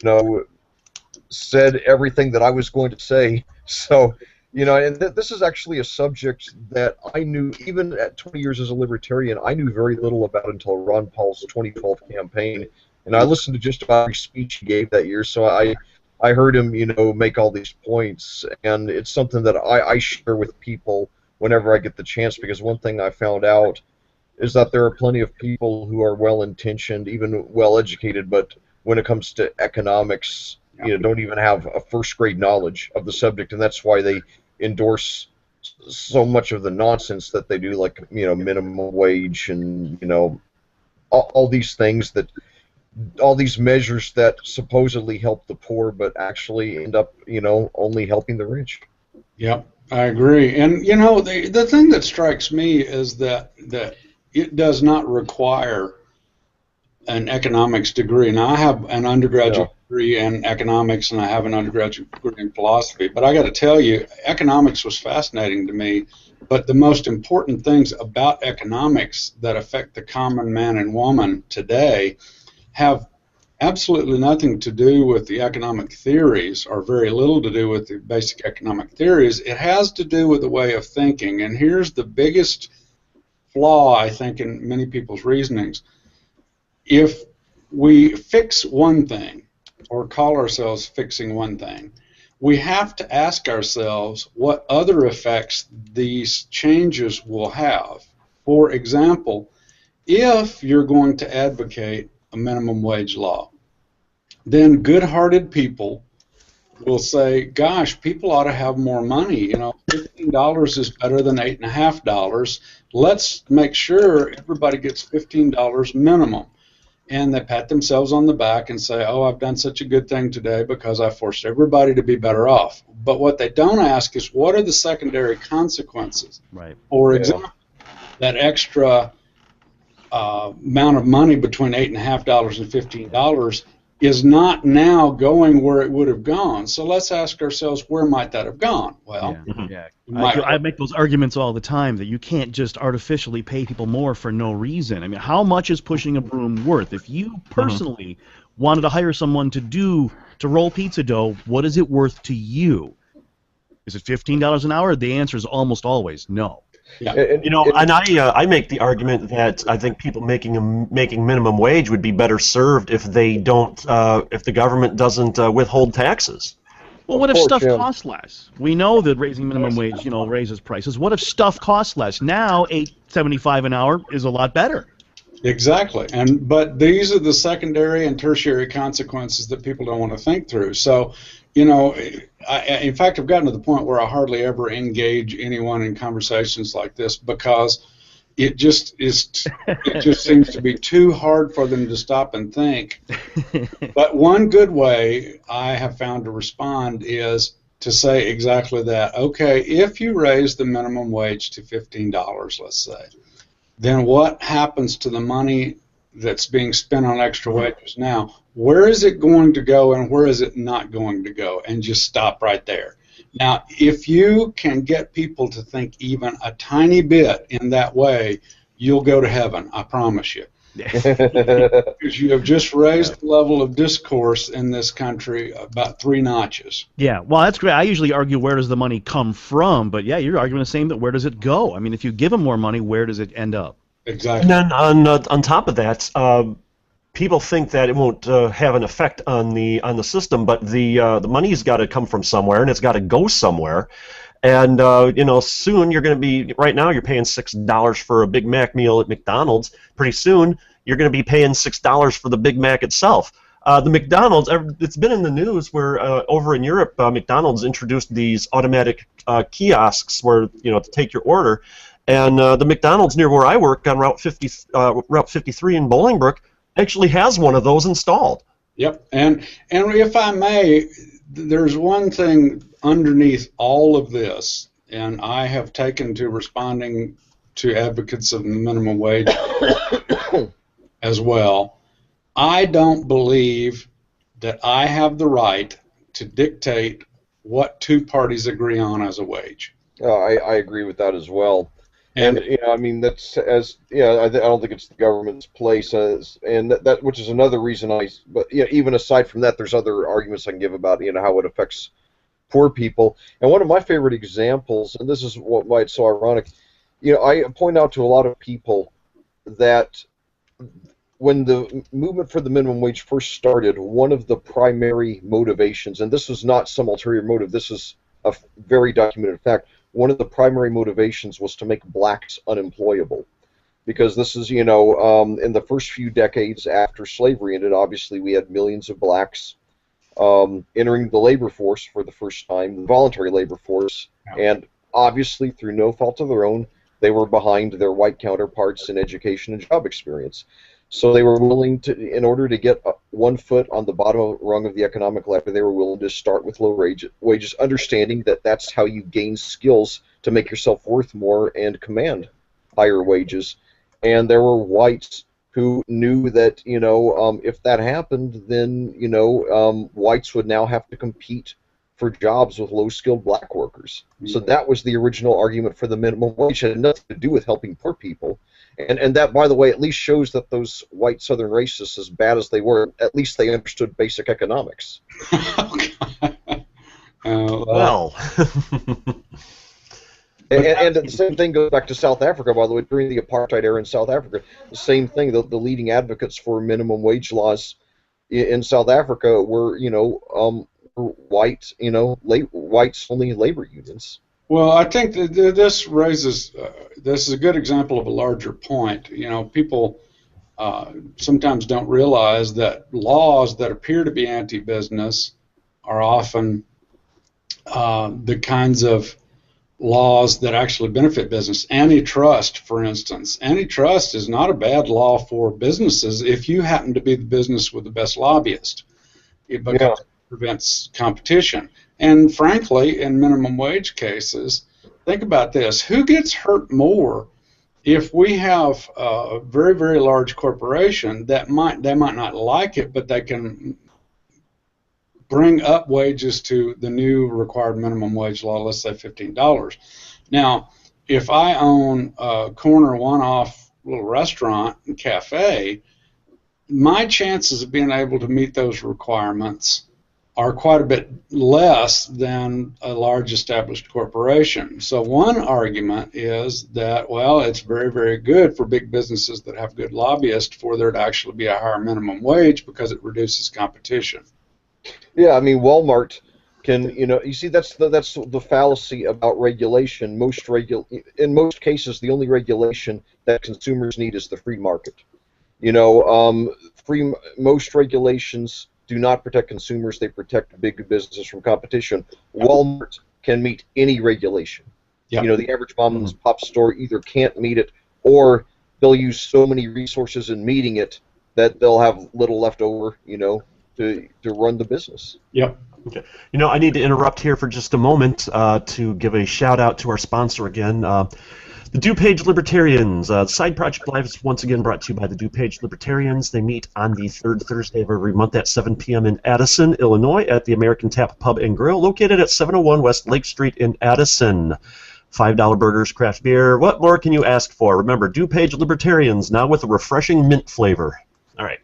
said everything that I was going to say. So and this is actually a subject that I knew, even at 20 years as a libertarian, I knew very little about until Ron Paul's 2012 campaign, and I listened to just about every speech he gave that year. So I heard him make all these points, and it's something that I share with people whenever I get the chance, because one thing I found out is that there are plenty of people who are well-intentioned, even well-educated, but when it comes to economics, don't even have a first-grade knowledge of the subject, and that's why they endorse so much of the nonsense that they do, like minimum wage and all these things, all these measures that supposedly help the poor, but actually end up only helping the rich. Yep, I agree. And the thing that strikes me is that it does not require an economics degree. Now, I have an undergraduate degree in economics, and I have an undergraduate degree in philosophy, but I got to tell you, economics was fascinating to me, but the most important things about economics that affect the common man and woman today have absolutely nothing to do with the economic theories, or very little to do with the basic economic theories. It has to do with the way of thinking, and here's the biggest flaw, I think, in many people's reasonings. If we fix one thing, or call ourselves fixing one thing, we have to ask ourselves what other effects these changes will have. For example, if you're going to advocate a minimum wage law, then good-hearted people will say, gosh, people ought to have more money. $15 is better than $8.50. Let's make sure everybody gets $15 minimum. And they pat themselves on the back and say, oh, I've done such a good thing today because I forced everybody to be better off. But what they don't ask is, what are the secondary consequences? Right. For example, that extra amount of money between $8.50 and $15 is not now going where it would have gone. So let's ask ourselves, where might that have gone? Well, I make those arguments all the time that you can't just artificially pay people more for no reason. I mean, how much is pushing a broom worth? If you personally wanted to hire someone to roll pizza dough, what is it worth to you? Is it $15 an hour? The answer is almost always no. Yeah. And I make the argument that I think people making minimum wage would be better served if they don't, if the government doesn't withhold taxes. Well, what if stuff costs less? We know that raising minimum wage, raises prices. What if stuff costs less? Now, $8.75 an hour is a lot better. Exactly, but these are the secondary and tertiary consequences that people don't want to think through. So, in fact, I've gotten to the point where I hardly ever engage anyone in conversations like this because it just seems to be too hard for them to stop and think. But one good way I have found to respond is to say exactly that. Okay, if you raise the minimum wage to $15, let's say, then what happens to the money that's being spent on extra wages now? Where is it going to go and where is it not going to go? And just stop right there. Now, if you can get people to think even a tiny bit in that way, you'll go to heaven, I promise you. Because you have just raised the level of discourse in this country about 3 notches. Yeah, well, that's great. I usually argue where does the money come from, but yeah, you're arguing the same, that where does it go? I mean, if you give them more money, where does it end up? Exactly. And then on top of that, people think that it won't have an effect on the system, but the money's got to come from somewhere, and it's got to go somewhere. And soon you're going to be. Right now, you're paying $6 for a Big Mac meal at McDonald's. Pretty soon, you're going to be paying $6 for the Big Mac itself. The McDonald's. It's been in the news where over in Europe, McDonald's introduced these automatic kiosks where to take your order. And the McDonald's near where I work on Route 53 in Bolingbrook actually has one of those installed. Yep, and if I may, there's one thing underneath all of this, and I have taken to responding to advocates of the minimum wage as well. I don't believe that I have the right to dictate what 2 parties agree on as a wage. I agree with that as well. And I mean, that's I don't think it's the government's place, and that which is another reason but even aside from that, there's other arguments I can give about how it affects poor people. And one of my favorite examples, and this is why it's so ironic, I point out to a lot of people that when the movement for the minimum wage first started, one of the primary motivations, and this was not some ulterior motive, this is a very documented fact, one of the primary motivations was to make blacks unemployable. Because this is, in the first few decades after slavery ended, obviously we had millions of blacks entering the labor force for the first time, the voluntary labor force, and obviously through no fault of their own, they were behind their white counterparts in education and job experience. So they were willing to, in order to get one foot on the bottom rung of the economic ladder, they were willing to start with low wages, understanding that that's how you gain skills to make yourself worth more and command higher wages. And there were whites who knew that, if that happened, then, whites would now have to compete for jobs with low-skilled black workers. So that was the original argument for the minimum wage. It had nothing to do with helping poor people. And that, by the way, at least shows that those white Southern racists, as bad as they were, at least they understood basic economics. Well. And the same thing goes back to South Africa, by the way. During the apartheid era in South Africa, the same thing. The leading advocates for minimum wage laws in South Africa were, white, whites only labor unions. Well, I think that this raises, this is a good example of a larger point. People sometimes don't realize that laws that appear to be anti-business are often the kinds of laws that actually benefit business. Antitrust, for instance. Antitrust is not a bad law for businesses if you happen to be the business with the best lobbyist. Because it prevents competition. And frankly, in minimum wage cases, think about this. Who gets hurt more if we have a very, very large corporation that they might not like it, but they can bring up wages to the new required minimum wage law, let's say $15. Now, if I own a corner one-off little restaurant and cafe, my chances of being able to meet those requirements are quite a bit less than a large established corporation. So one argument is that, well, it's very, very good for big businesses that have good lobbyists for there to actually be a higher minimum wage because it reduces competition. Yeah, I mean, Walmart can, you see, that's the fallacy about regulation. In most cases, the only regulation that consumers need is the free market. Most regulations do not protect consumers; they protect big businesses from competition. Walmart can meet any regulation. Yeah. The average mom and pop store either can't meet it, or they'll use so many resources in meeting it that they'll have little left over, to run the business. Yep. Okay. I need to interrupt here for just a moment to give a shout out to our sponsor again, the DuPage Libertarians. Side Project Live is once again brought to you by the DuPage Libertarians. They meet on the third Thursday of every month at 7 p.m. in Addison, Illinois, at the American Tap Pub and Grill, located at 701 West Lake Street in Addison. $5 burgers, craft beer. What more can you ask for? Remember, DuPage Libertarians, now with a refreshing mint flavor. All right.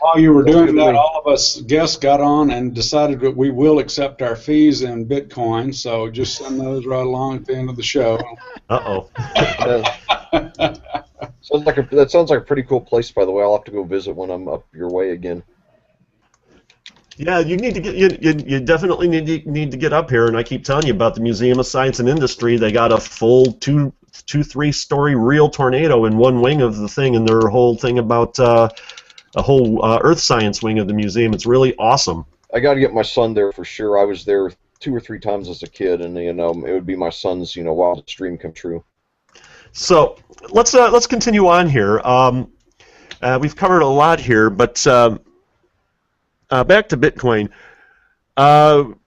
While you were doing that, all of us guests got on and decided that we will accept our fees in Bitcoin, so just send those right along at the end of the show. Uh-oh. That sounds like a pretty cool place, by the way. I'll have to go visit when I'm up your way again. Yeah, you need to get you definitely need to get up here, and I keep telling you about the Museum of Science and Industry. They got a full 3-story real tornado in one wing of the thing, and their whole thing about a whole earth science wing of the museum. It's really awesome. I got to get my son there for sure. I was there 2 or 3 times as a kid, and it would be my son's wildest dream come true. So let's continue on here. We've covered a lot here, but back to Bitcoin.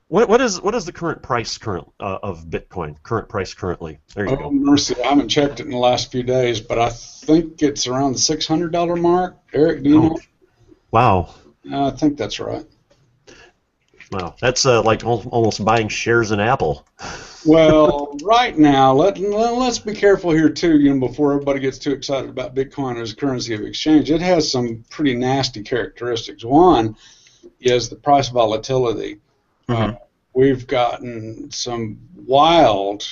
What is the current price of Bitcoin? Current price currently. There you go. Mercy, I haven't checked it in the last few days, but I think it's around the $600 mark. Eric, do you know? Wow. I think that's right. Wow, that's like almost buying shares in Apple. Well, right now, let's be careful here too. Before everybody gets too excited about Bitcoin as a currency of exchange, it has some pretty nasty characteristics. One is the price volatility. Mm-hmm. We've gotten some wild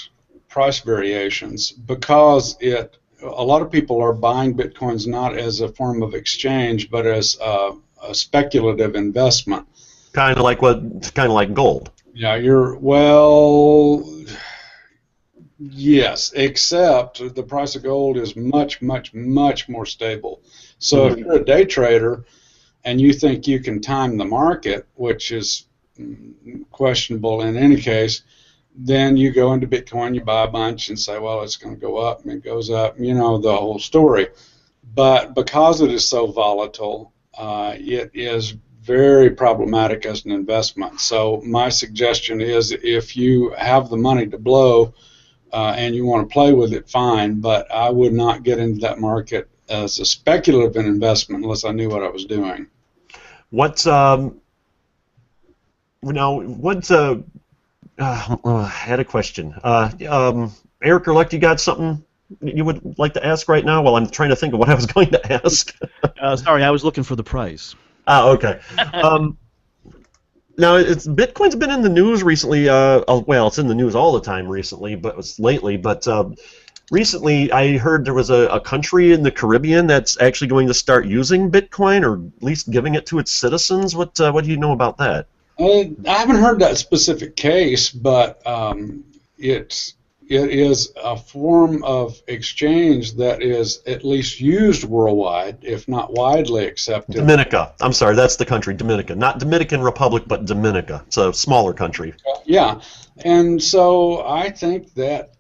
price variations because a lot of people are buying Bitcoins not as a form of exchange, but as a speculative investment. Kind of like gold. Yeah, yes, except the price of gold is much, much, much more stable. So if you're a day trader and you think you can time the market, which is questionable in any case, then you go into Bitcoin, you buy a bunch and say, well, it's going to go up, and it goes up, the whole story. But because it is so volatile, it is very problematic as an investment. So my suggestion is, if you have the money to blow and you want to play with it, fine, but I would not get into that market as a speculative investment unless I knew what I was doing. I had a question. Eric or Lec, you got something you would like to ask right now? Well, I'm trying to think of what I was going to ask. Sorry, I was looking for the price. Oh, okay. Now, Bitcoin's been in the news recently. Well, it's in the news all the time recently, but it's lately. But recently, I heard there was a country in the Caribbean that's actually going to start using Bitcoin, or at least giving it to its citizens. What do you know about that? I haven't heard that specific case, but it is a form of exchange that is at least used worldwide, if not widely accepted. Dominica. I'm sorry, that's the country, Dominica. Not Dominican Republic, but Dominica. It's a smaller country. Yeah, and so I think that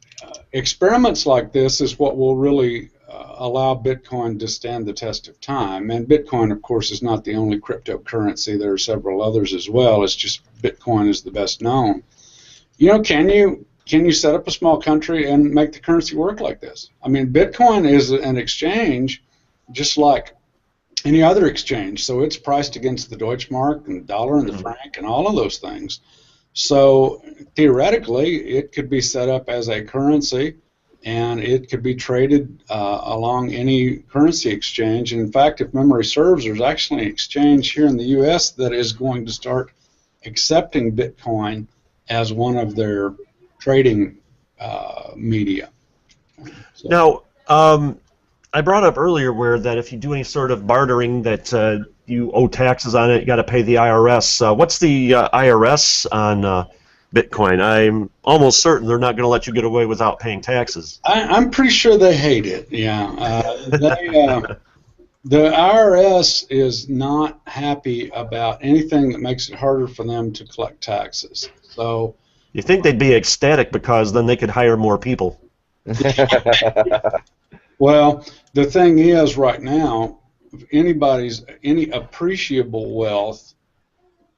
experiments like this is what will really allow Bitcoin to stand the test of time. And Bitcoin, of course, is not the only cryptocurrency. There are several others as well. It's just Bitcoin is the best known. Can you set up a small country and make the currency work like this? I mean, Bitcoin is an exchange just like any other exchange. So it's priced against the Deutschmark and the dollar and the franc and all of those things. So theoretically, it could be set up as a currency, and it could be traded along any currency exchange. And in fact, if memory serves, there's actually an exchange here in the U.S. that is going to start accepting Bitcoin as one of their trading media. So. Now, I brought up earlier that if you do any sort of bartering, that you owe taxes on it. You got to pay the IRS. What's the IRS on Bitcoin? I'm almost certain they're not going to let you get away without paying taxes. I'm pretty sure they hate it. Yeah, the IRS is not happy about anything that makes it harder for them to collect taxes. So you think they'd be ecstatic because then they could hire more people. Well, the thing is, right now, any appreciable wealth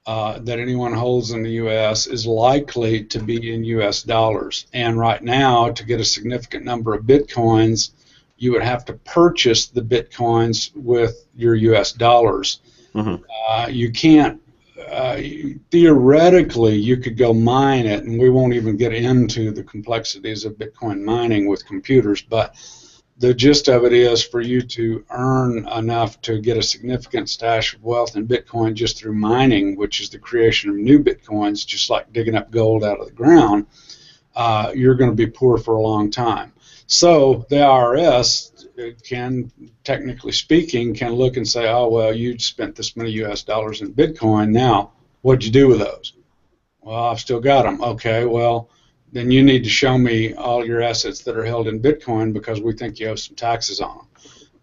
that anyone holds in the U.S. is likely to be in U.S. dollars. And right now, to get a significant number of Bitcoins, you would have to purchase the Bitcoins with your U.S. dollars. Mm-hmm. You can't, theoretically, you could go mine it, and we won't even get into the complexities of Bitcoin mining with computers, but the gist of it is for you to earn enough to get a significant stash of wealth in Bitcoin just through mining, which is the creation of new Bitcoins, just like digging up gold out of the ground, you're going to be poor for a long time. So the IRS can, technically speaking, can look and say, oh, well, you spent this many U.S. dollars in Bitcoin. Now, what'd you do with those? Well, I've still got them. Okay, well, then you need to show me all your assets that are held in Bitcoin because we think you owe some taxes on them.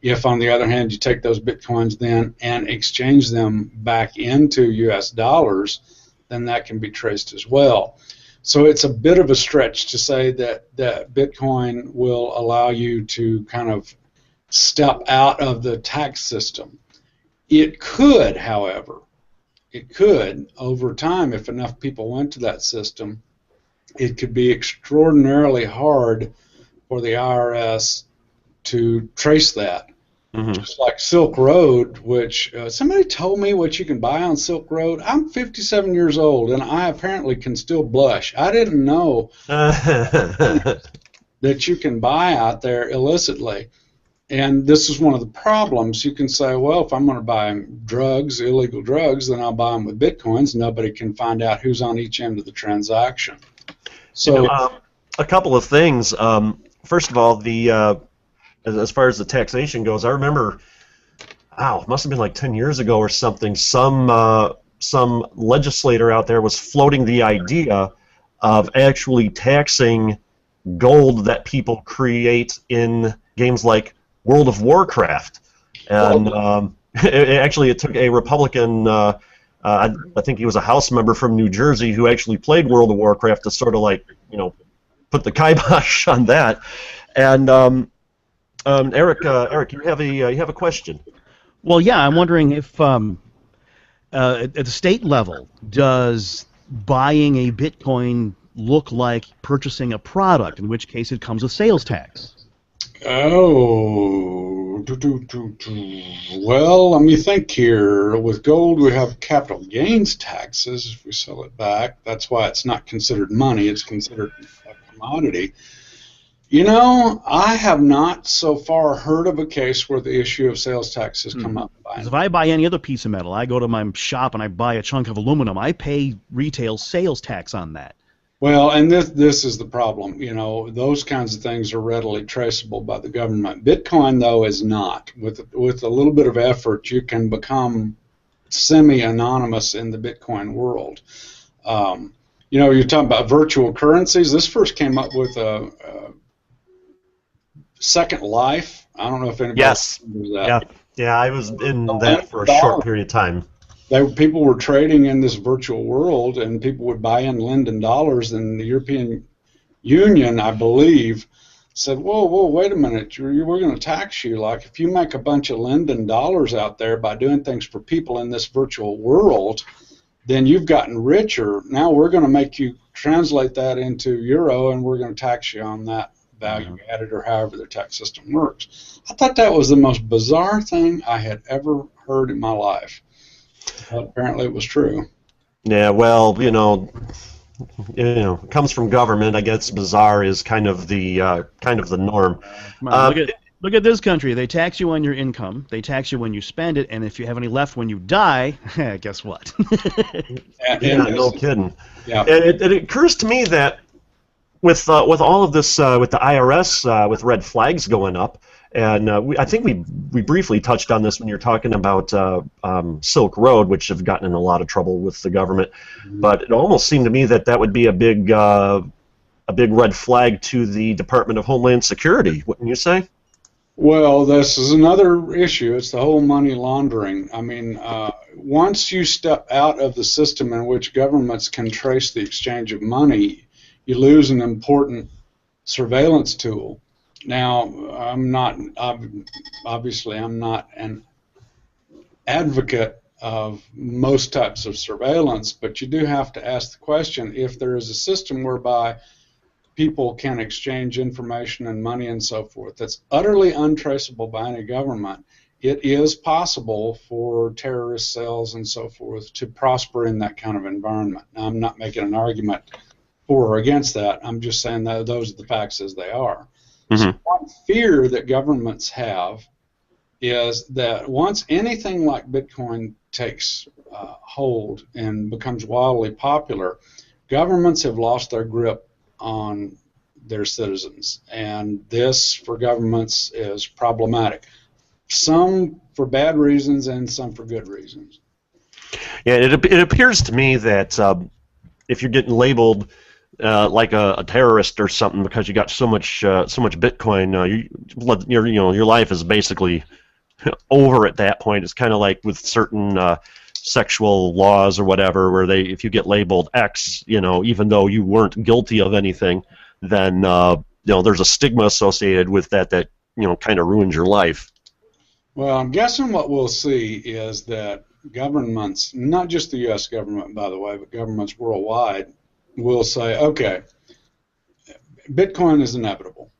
If, on the other hand, you take those Bitcoins then and exchange them back into U.S. dollars, then that can be traced as well. So it's a bit of a stretch to say that Bitcoin will allow you to kind of step out of the tax system. It could, however, over time, if enough people went to that system, it could be extraordinarily hard for the IRS to trace that. Mm-hmm. Just like Silk Road, which somebody told me what you can buy on Silk Road. I'm 57 years old, and I apparently can still blush. I didn't know that you can buy out there illicitly. And this is one of the problems. You can say, well, if I'm going to buy drugs, illegal drugs, then I'll buy them with Bitcoins. Nobody can find out who's on each end of the transaction. So, a couple of things. First of all, as far as the taxation goes, I remember, it must have been like 10 years ago or something, some legislator out there was floating the idea of actually taxing gold that people create in games like World of Warcraft. And it took a Republican, I think he was a House member from New Jersey who actually played World of Warcraft to sort of put the kibosh on that. And Eric, you have a question. Well, yeah, I'm wondering if at the state level, does buying a Bitcoin look like purchasing a product, in which case it comes with sales tax? Oh, well, let me think here. With gold, we have capital gains taxes if we sell it back. That's why it's not considered money. It's considered a commodity. You know, I have not so far heard of a case where the issue of sales tax has come up. Because if I buy any other piece of metal, I go to my shop and I buy a chunk of aluminum, I pay retail sales tax on that. Well, and this is the problem. You know, those kinds of things are readily traceable by the government. Bitcoin, though, is not. With a little bit of effort, you can become semi-anonymous in the Bitcoin world. You know, you're talking about virtual currencies. This first came up with a Second Life. I don't know if anybody remembers that. Yeah, I was in that for a short period of time. People were trading in this virtual world, and people would buy in Linden dollars, and the European Union, I believe, said, whoa, wait a minute, we're going to tax you. Like, if you make a bunch of Linden dollars out there by doing things for people in this virtual world, then you've gotten richer. Now we're going to make you translate that into euro, and we're going to tax you on that value added, or however the tax system works. I thought that was the most bizarre thing I had ever heard in my life. But apparently it was true. Yeah, well, it comes from government. I guess bizarre is kind of the norm. Look at this country. They tax you on your income. They tax you when you spend it, and if you have any left when you die, guess what? No kidding. Yeah. And it occurs to me that with all of this, with the IRS, with red flags going up, And I think we briefly touched on this when you're talking about Silk Road, which have gotten in a lot of trouble with the government. But it almost seemed to me that that would be a big red flag to the Department of Homeland Security, wouldn't you say? Well, this is another issue. It's the whole money laundering. I mean, once you step out of the system in which governments can trace the exchange of money, you lose an important surveillance tool. Now, obviously I'm not an advocate of most types of surveillance, but you do have to ask the question, if there is a system whereby people can exchange information and money and so forth that's utterly untraceable by any government, it is possible for terrorist cells and so forth to prosper in that kind of environment. Now, I'm not making an argument for or against that. I'm just saying that those are the facts as they are. So one fear that governments have is that once anything like Bitcoin takes hold and becomes wildly popular, governments have lost their grip on their citizens, and this for governments is problematic. Some for bad reasons and some for good reasons. Yeah, it appears to me that if you're getting labeled like a terrorist or something because you got so much Bitcoin, your life is basically over at that point. It's kind of like with certain sexual laws or whatever, where if you get labeled X, even though you weren't guilty of anything, then there's a stigma associated with that kind of ruins your life. Well, I'm guessing what we'll see is that governments, not just the U.S. government, by the way, but governments worldwide, will say, okay, Bitcoin is inevitable.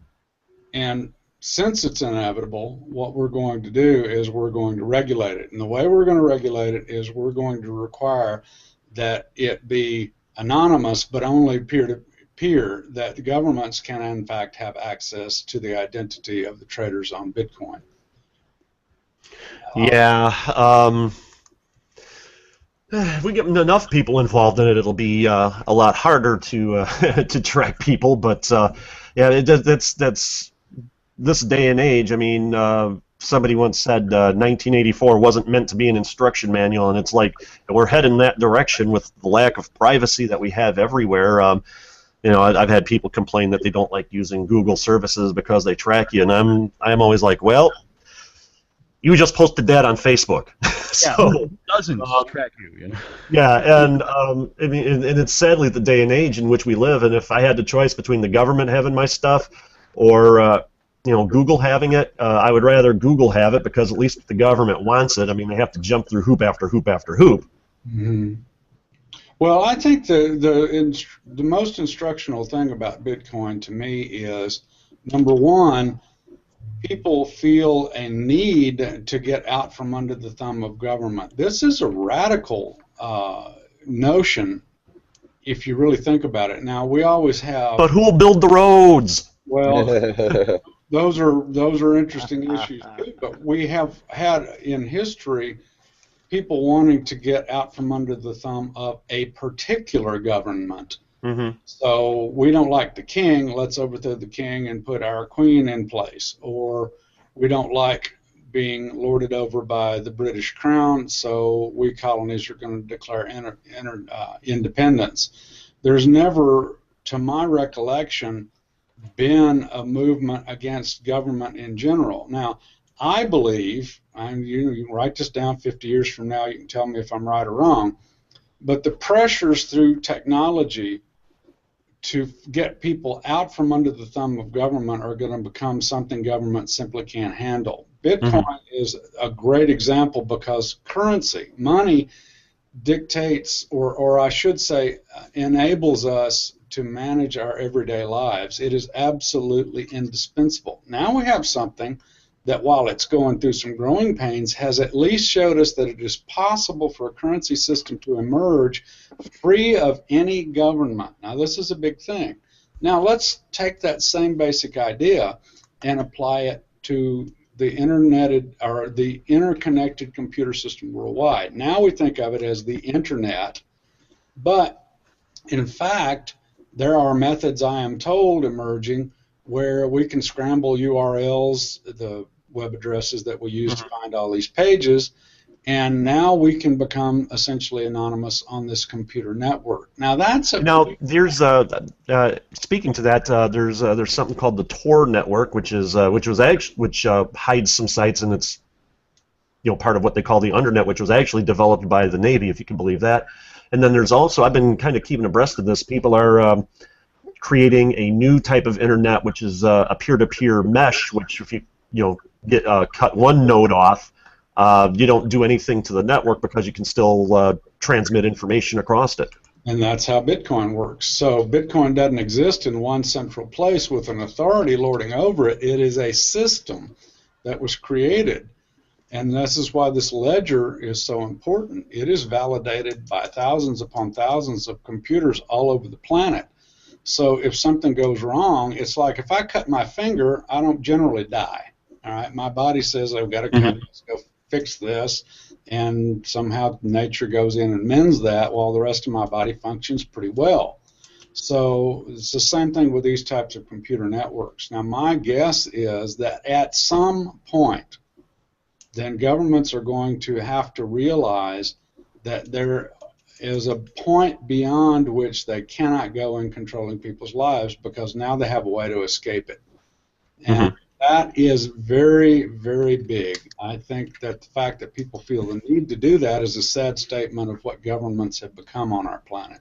And since it's inevitable, what we're going to do is we're going to regulate it. And the way we're going to regulate it is we're going to require that it be anonymous, but only peer-to-peer, that the governments can, in fact, have access to the identity of the traders on Bitcoin. Yeah. If we get enough people involved in it, it'll be a lot harder to to track people. But yeah, that's this day and age. I mean, somebody once said 1984 wasn't meant to be an instruction manual, and it's like we're heading that direction with the lack of privacy that we have everywhere. I've had people complain that they don't like using Google services because they track you, and I'm always like, well, you just posted that on Facebook. So doesn't track you. Yeah, and I mean, and it's sadly the day and age in which we live. And if I had the choice between the government having my stuff or Google having it, I would rather Google have it, because at least if the government wants it, I mean, they have to jump through hoop after hoop after hoop. Mm-hmm. Well, I think the most instructional thing about Bitcoin to me is, number one, people feel a need to get out from under the thumb of government. This is a radical notion, if you really think about it. Now, we always have. But who will build the roads? Well, those are interesting issues too. But we have had in history people wanting to get out from under the thumb of a particular government. Mm-hmm. So we don't like the king, let's overthrow the king and put our queen in place. Or we don't like being lorded over by the British crown, so we colonies are going to declare independence. There's never, to my recollection, been a movement against government in general. Now, I believe, and you can write this down 50 years from now, you can tell me if I'm right or wrong, but the pressures through technology to get people out from under the thumb of government are going to become something government simply can't handle. Bitcoin is a great example, because currency, money, dictates, or I should say enables us to manage our everyday lives. It is absolutely indispensable. Now we have something that, while it's going through some growing pains, has at least showed us that it is possible for a currency system to emerge free of any government. Now, this is a big thing. Now, let's take that same basic idea and apply it to the interconnected computer system worldwide. Now we think of it as the internet, but in fact, there are methods, I am told, emerging where we can scramble URLs, the web addresses that we use to find all these pages, and now we can become essentially anonymous on this computer network. Now that's a there's speaking to that, there's something called the Tor network, which hides some sites, and it's part of what they call the Undernet, which was actually developed by the Navy, if you can believe that. And then there's also, I've been kind of keeping abreast of this. People are creating a new type of internet, which is a peer-to-peer mesh, which if you get cut one node off, you don't do anything to the network because you can still transmit information across it. And that's how Bitcoin works. So Bitcoin doesn't exist in one central place with an authority lording over it. It is a system that was created. And this is why this ledger is so important. It is validated by thousands upon thousands of computers all over the planet. So if something goes wrong, it's like if I cut my finger, I don't generally die. All right, my body says I've got to let's go fix this, and somehow nature goes in and mends that while the rest of my body functions pretty well. So it's the same thing with these types of computer networks. Now my guess is that at some point, then governments are going to have to realize that there is a point beyond which they cannot go in controlling people's lives, because now they have a way to escape it. And that is very, very big. I think that the fact that people feel the need to do that is a sad statement of what governments have become on our planet.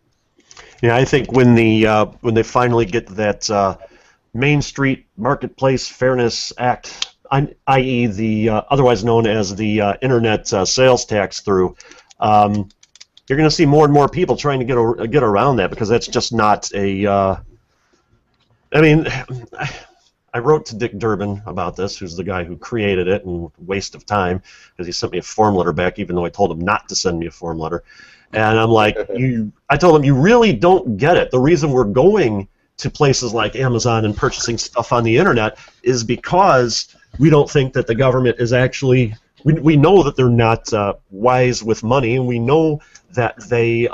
Yeah, I think when they finally get that Main Street Marketplace Fairness Act, i.e. the otherwise known as the Internet sales tax through, you're going to see more and more people trying to get around that, because that's just not a. I mean, I wrote to Dick Durbin about this, who's the guy who created it, and waste of time, because he sent me a form letter back, even though I told him not to send me a form letter. And I'm like, I told him, you really don't get it. The reason we're going to places like Amazon and purchasing stuff on the internet is because we don't think that the government is actually. We know that they're not wise with money, and we know that they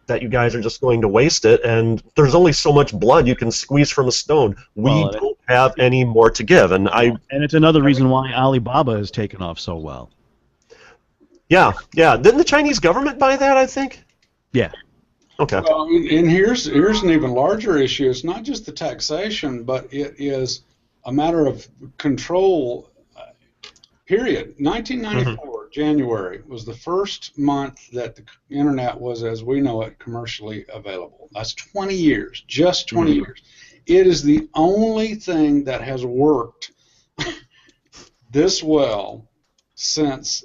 that you guys are just going to waste it, and there's only so much blood you can squeeze from a stone. We don't have any more to give, and it's another reason why Alibaba has taken off so well. Yeah. Didn't the Chinese government buy that, I think? Yeah. Okay. Well, and here's an even larger issue. It's not just the taxation, but it is a matter of control. Period. 1994, January, was the first month that the internet was, as we know it, commercially available. That's 20 years, just 20 years. It is the only thing that has worked this well since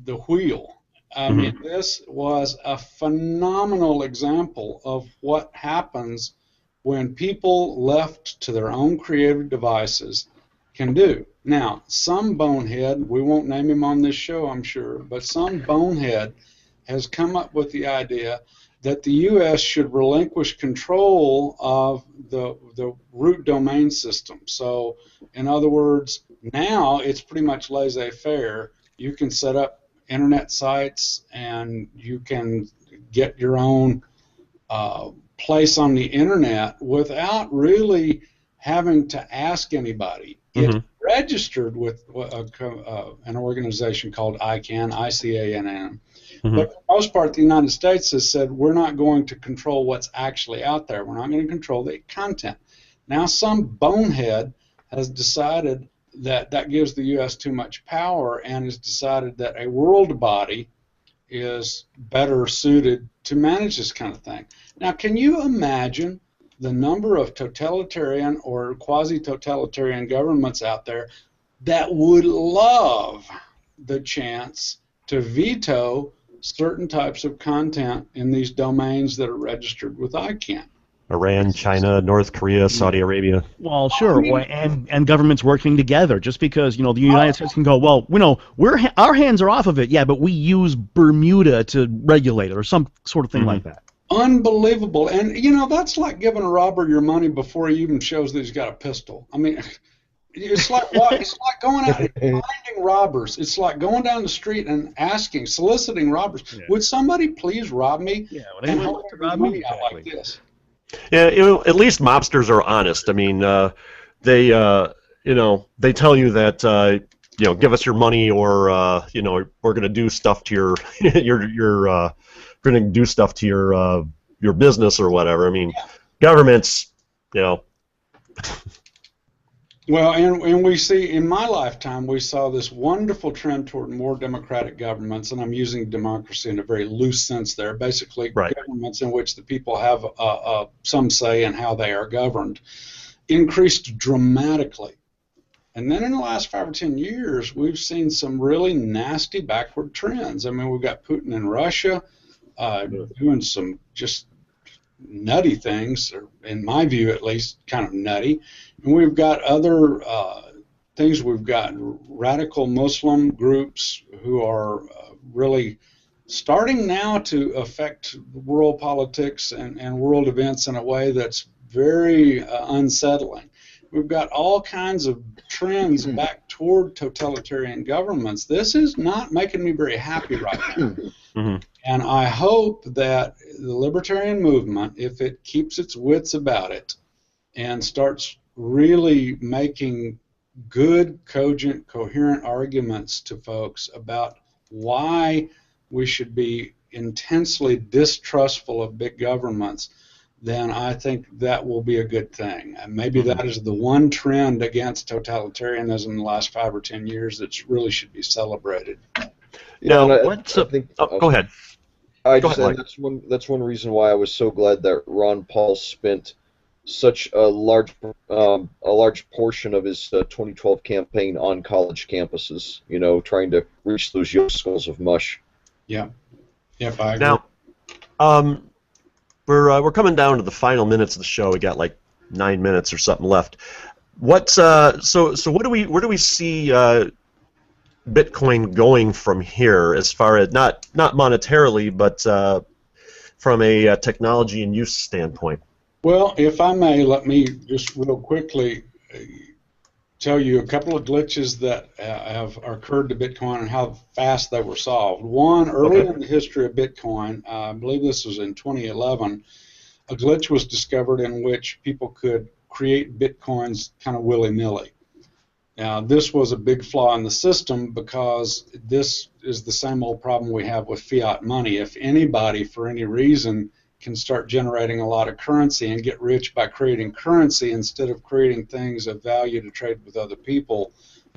the wheel. I mean, this was a phenomenal example of what happens when people left to their own creative devices can do. Now, some bonehead, we won't name him on this show, I'm sure, but some bonehead has come up with the idea that the U.S. should relinquish control of the root domain system. So, in other words, now it's pretty much laissez-faire. You can set up internet sites, and you can get your own place on the internet without really having to ask anybody. It's registered with an organization called ICANN, I-C-A-N-N. But for the most part, the United States has said, we're not going to control what's actually out there. We're not going to control the content. Now some bonehead has decided that that gives the U.S. too much power, and has decided that a world body is better suited to manage this kind of thing. Now, can you imagine the number of totalitarian or quasi-totalitarian governments out there that would love the chance to veto certain types of content in these domains that are registered with ICANN? Iran, China, North Korea, Saudi Arabia. Well, sure, and governments working together. Just because the United States can go, well, our hands are off of it, yeah, but we use Bermuda to regulate it, or some sort of thing like that. Unbelievable. And that's like giving a robber your money before he even shows that he's got a pistol. I mean, it's like going out and finding robbers. It's like going down the street and soliciting robbers. Yeah. Would somebody please rob me? Yeah, and hold rob me out like this. Yeah, at least mobsters are honest. I mean, they they tell you that give us your money, or we're going to do stuff to your we're going to do stuff to your business or whatever. I mean, governments, Well, and we see, in my lifetime, we saw this wonderful trend toward more democratic governments, and I'm using democracy in a very loose sense there, basically Right. governments in which the people have some say in how they are governed, increased dramatically. And then in the last 5 or 10 years, we've seen some really nasty backward trends. I mean, we've got Putin in Russia doing some just nutty things, or in my view at least, kind of nutty. And we've got other things. We've got radical Muslim groups who are really starting now to affect world politics and world events in a way that's very unsettling. We've got all kinds of trends back toward totalitarian governments. This is not making me very happy right now. Mm-hmm. And I hope that the libertarian movement, if it keeps its wits about it and starts really making good, cogent, coherent arguments to folks about why we should be intensely distrustful of big governments, then I think that will be a good thing. And maybe that is the one trend against totalitarianism in the last 5 or 10 years that really should be celebrated. Now, I think, go ahead. That's one reason why I was so glad that Ron Paul spent such a large portion of his 2012 campaign on college campuses, trying to reach those young schools of mush. Yeah. Yep, I agree. Now, we're coming down to the final minutes of the show. We got like 9 minutes or something left. So where do we see Bitcoin going from here, as far as not monetarily, but from a technology and use standpoint? Well, if I may, let me just real quickly tell you a couple of glitches that have occurred to Bitcoin and how fast they were solved. One, early in the history of Bitcoin, I believe this was in 2011, a glitch was discovered in which people could create Bitcoins kind of willy-nilly. Now, this was a big flaw in the system because this is the same old problem we have with fiat money. If anybody, for any reason, can start generating a lot of currency and get rich by creating currency instead of creating things of value to trade with other people,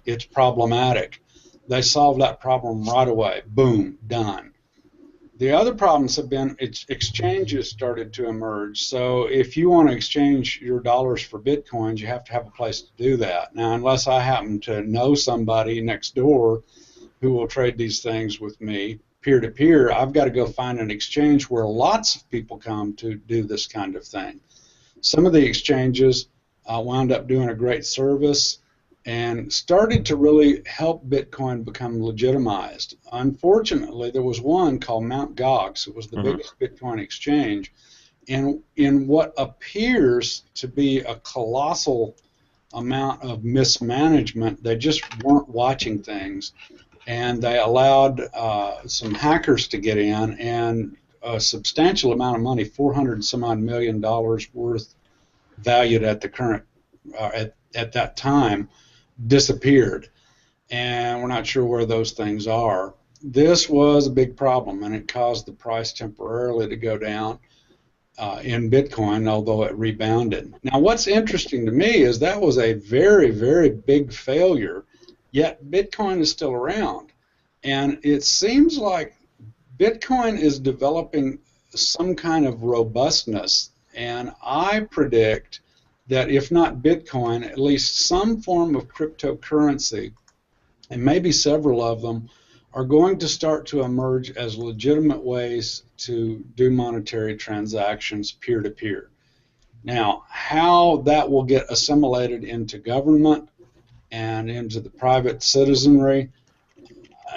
it's problematic. They solved that problem right away. Boom, done. The other problems have been exchanges started to emerge. So if you want to exchange your dollars for Bitcoins, you have to have a place to do that. Now, unless I happen to know somebody next door who will trade these things with me, peer-to-peer, I've got to go find an exchange where lots of people come to do this kind of thing. Some of the exchanges wound up doing a great service and started to really help Bitcoin become legitimized. Unfortunately, there was one called Mt. Gox. It was the biggest Bitcoin exchange. And in what appears to be a colossal amount of mismanagement, they just weren't watching things. And they allowed some hackers to get in, and a substantial amount of money, $400 million worth, valued at the current at that time, disappeared. And we're not sure where those things are. This was a big problem, and it caused the price temporarily to go down in Bitcoin, although it rebounded. Now, what's interesting to me is that was a very, very big failure. Yet Bitcoin is still around, and it seems like Bitcoin is developing some kind of robustness, and I predict that if not Bitcoin, at least some form of cryptocurrency, and maybe several of them, are going to start to emerge as legitimate ways to do monetary transactions peer-to-peer. Now, how that will get assimilated into government and into the private citizenry,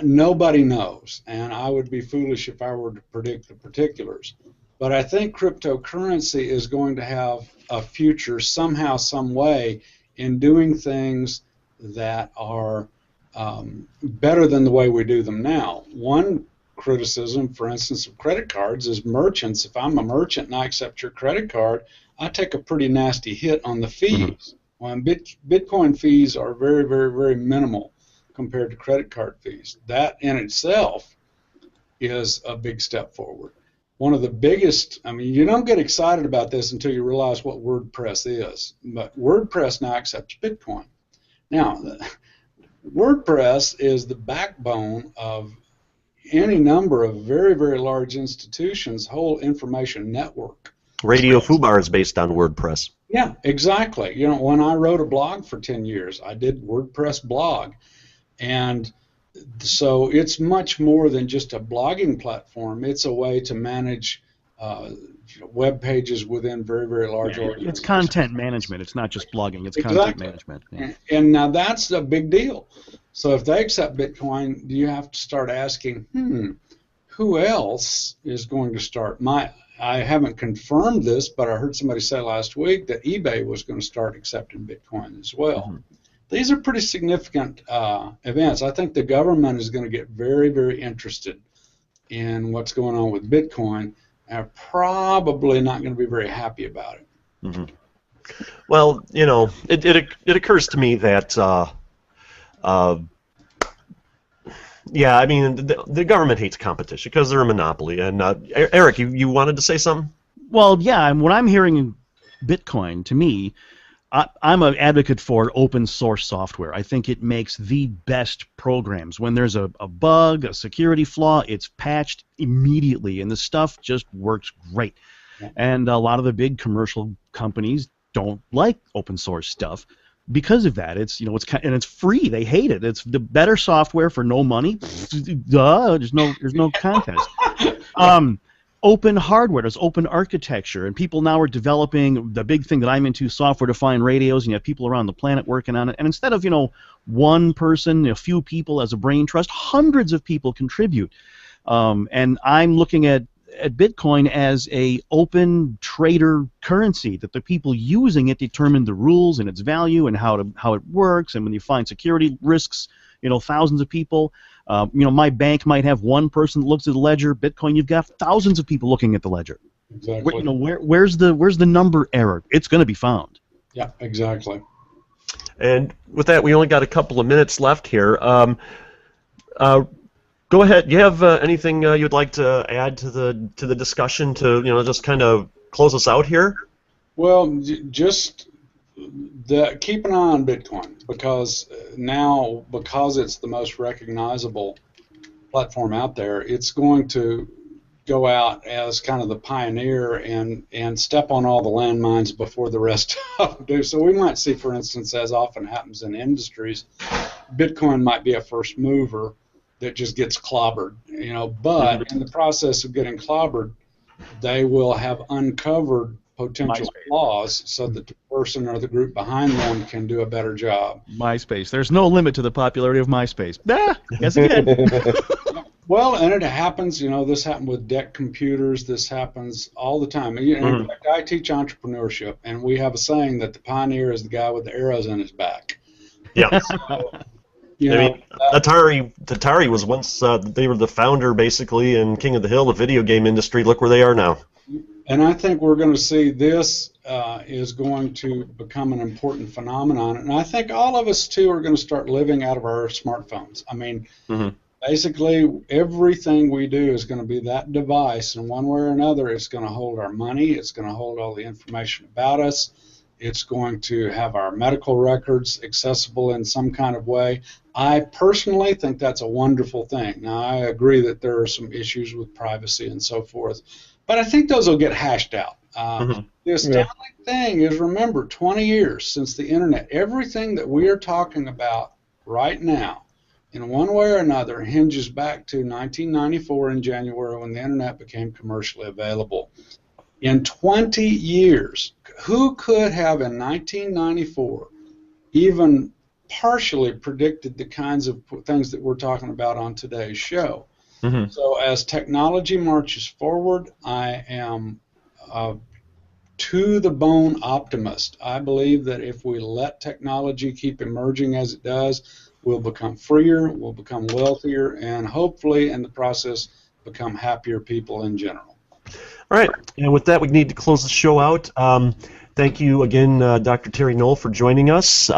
nobody knows, and I would be foolish if I were to predict the particulars. But I think cryptocurrency is going to have a future somehow, some way, in doing things that are better than the way we do them now. One criticism, for instance, of credit cards is merchants. If I'm a merchant and I accept your credit card, I take a pretty nasty hit on the fees. Well, Bitcoin fees are very, very, very minimal compared to credit card fees. That in itself is a big step forward. One of the biggest, I mean, you don't get excited about this until you realize what WordPress is, but WordPress now accepts Bitcoin. Now, WordPress is the backbone of any number of very, very large institutions' whole information network. Radio Fubar is based on WordPress. Yeah, exactly. You know, when I wrote a blog for 10 years, I did WordPress blog. And so it's much more than just a blogging platform. It's a way to manage web pages within very, very large organizations. It's content management. It's not just blogging. It's Exactly. content management. Yeah. And now that's a big deal. So if they accept Bitcoin, you have to start asking, who else is going to start? I haven't confirmed this, but I heard somebody say last week that eBay was going to start accepting Bitcoin as well. Mm-hmm. These are pretty significant events. I think the government is going to get very, very interested in what's going on with Bitcoin and are probably not going to be very happy about it. Mm-hmm. Well, you know, it occurs to me that, yeah, I mean, the government hates competition because they're a monopoly. And Eric, you wanted to say something? Well, yeah, when I'm hearing Bitcoin, to me, I'm an advocate for open source software. I think it makes the best programs. When there's a bug, a security flaw, it's patched immediately, and the stuff just works great. Yeah. And a lot of the big commercial companies don't like open source stuff because of that. It's and it's free. They hate it. It's the better software for no money. Duh, there's no contest. Open hardware, there's open architecture, and people now are developing the big thing that I'm into, software-defined radios, and you have people around the planet working on it. And instead of, one person, a few people as a brain trust, hundreds of people contribute. And I'm looking at Bitcoin as a open trader currency, that the people using it determine the rules and its value and how it works. And when you find security risks, thousands of people. My bank might have one person that looks at the ledger. Bitcoin, you've got thousands of people looking at the ledger. Exactly. Where's the number error? It's going to be found. Yeah, exactly. And with that, we only got a couple of minutes left here. Go ahead. Do you have anything you'd like to add to the discussion to just kind of close us out here? Well, just keep an eye on Bitcoin, because it's the most recognizable platform out there. It's going to go out as kind of the pioneer and step on all the landmines before the rest of them do. So we might see, for instance, as often happens in industries, Bitcoin might be a first mover that just gets clobbered, but in the process of getting clobbered, they will have uncovered potential flaws so that the person or the group behind them can do a better job. MySpace. There's no limit to the popularity of MySpace. Yes, again. Well, and it happens, this happened with DEC computers. This happens all the time. In fact, I teach entrepreneurship, and we have a saying that the pioneer is the guy with the arrows in his back. Yeah. Atari was once, they were the founder, basically, and king of the hill of the video game industry. Look where they are now. And I think we're going to see this is going to become an important phenomenon. And I think all of us, too, are going to start living out of our smartphones. I mean, basically, everything we do is going to be that device. And one way or another, it's going to hold our money. It's going to hold all the information about us. It's going to have our medical records accessible in some kind of way. I personally think that's a wonderful thing. Now, I agree that there are some issues with privacy and so forth, but I think those will get hashed out. The astounding thing is, remember, 20 years since the Internet, everything that we are talking about right now, in one way or another, hinges back to 1994 in January, when the Internet became commercially available. In 20 years, who could have in 1994 even partially predicted the kinds of things that we're talking about on today's show? So as technology marches forward, I am to the bone optimist. I believe that if we let technology keep emerging as it does, we'll become freer, we'll become wealthier, and hopefully in the process become happier people in general. All right, and with that, we need to close the show out. Thank you again, Dr. Terry Noel, for joining us.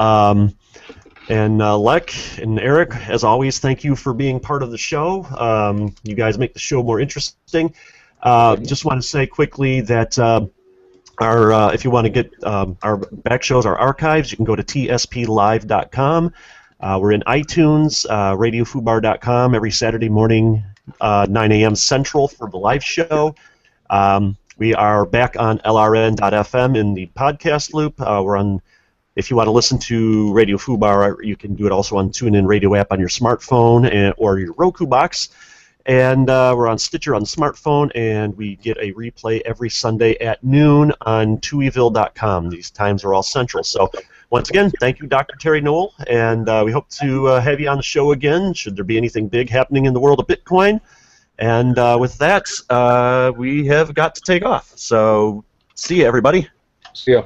And Lec and Eric, as always, thank you for being part of the show. You guys make the show more interesting. Just want to say quickly that if you want to get our back shows, our archives, you can go to TSPLive.com. We're in iTunes, RadioFubar.com every Saturday morning, 9 a.m. Central for the live show. We are back on LRN.FM in the podcast loop. We're on. If you want to listen to Radio Fubar, you can do it also on TuneIn Radio app on your smartphone or your Roku box. And we're on Stitcher on the smartphone, and we get a replay every Sunday at noon on tuiville.com. These times are all central. So once again, thank you, Dr. Terry Noel, and we hope to have you on the show again, should there be anything big happening in the world of Bitcoin. And with that, we have got to take off. So see you, everybody. See ya.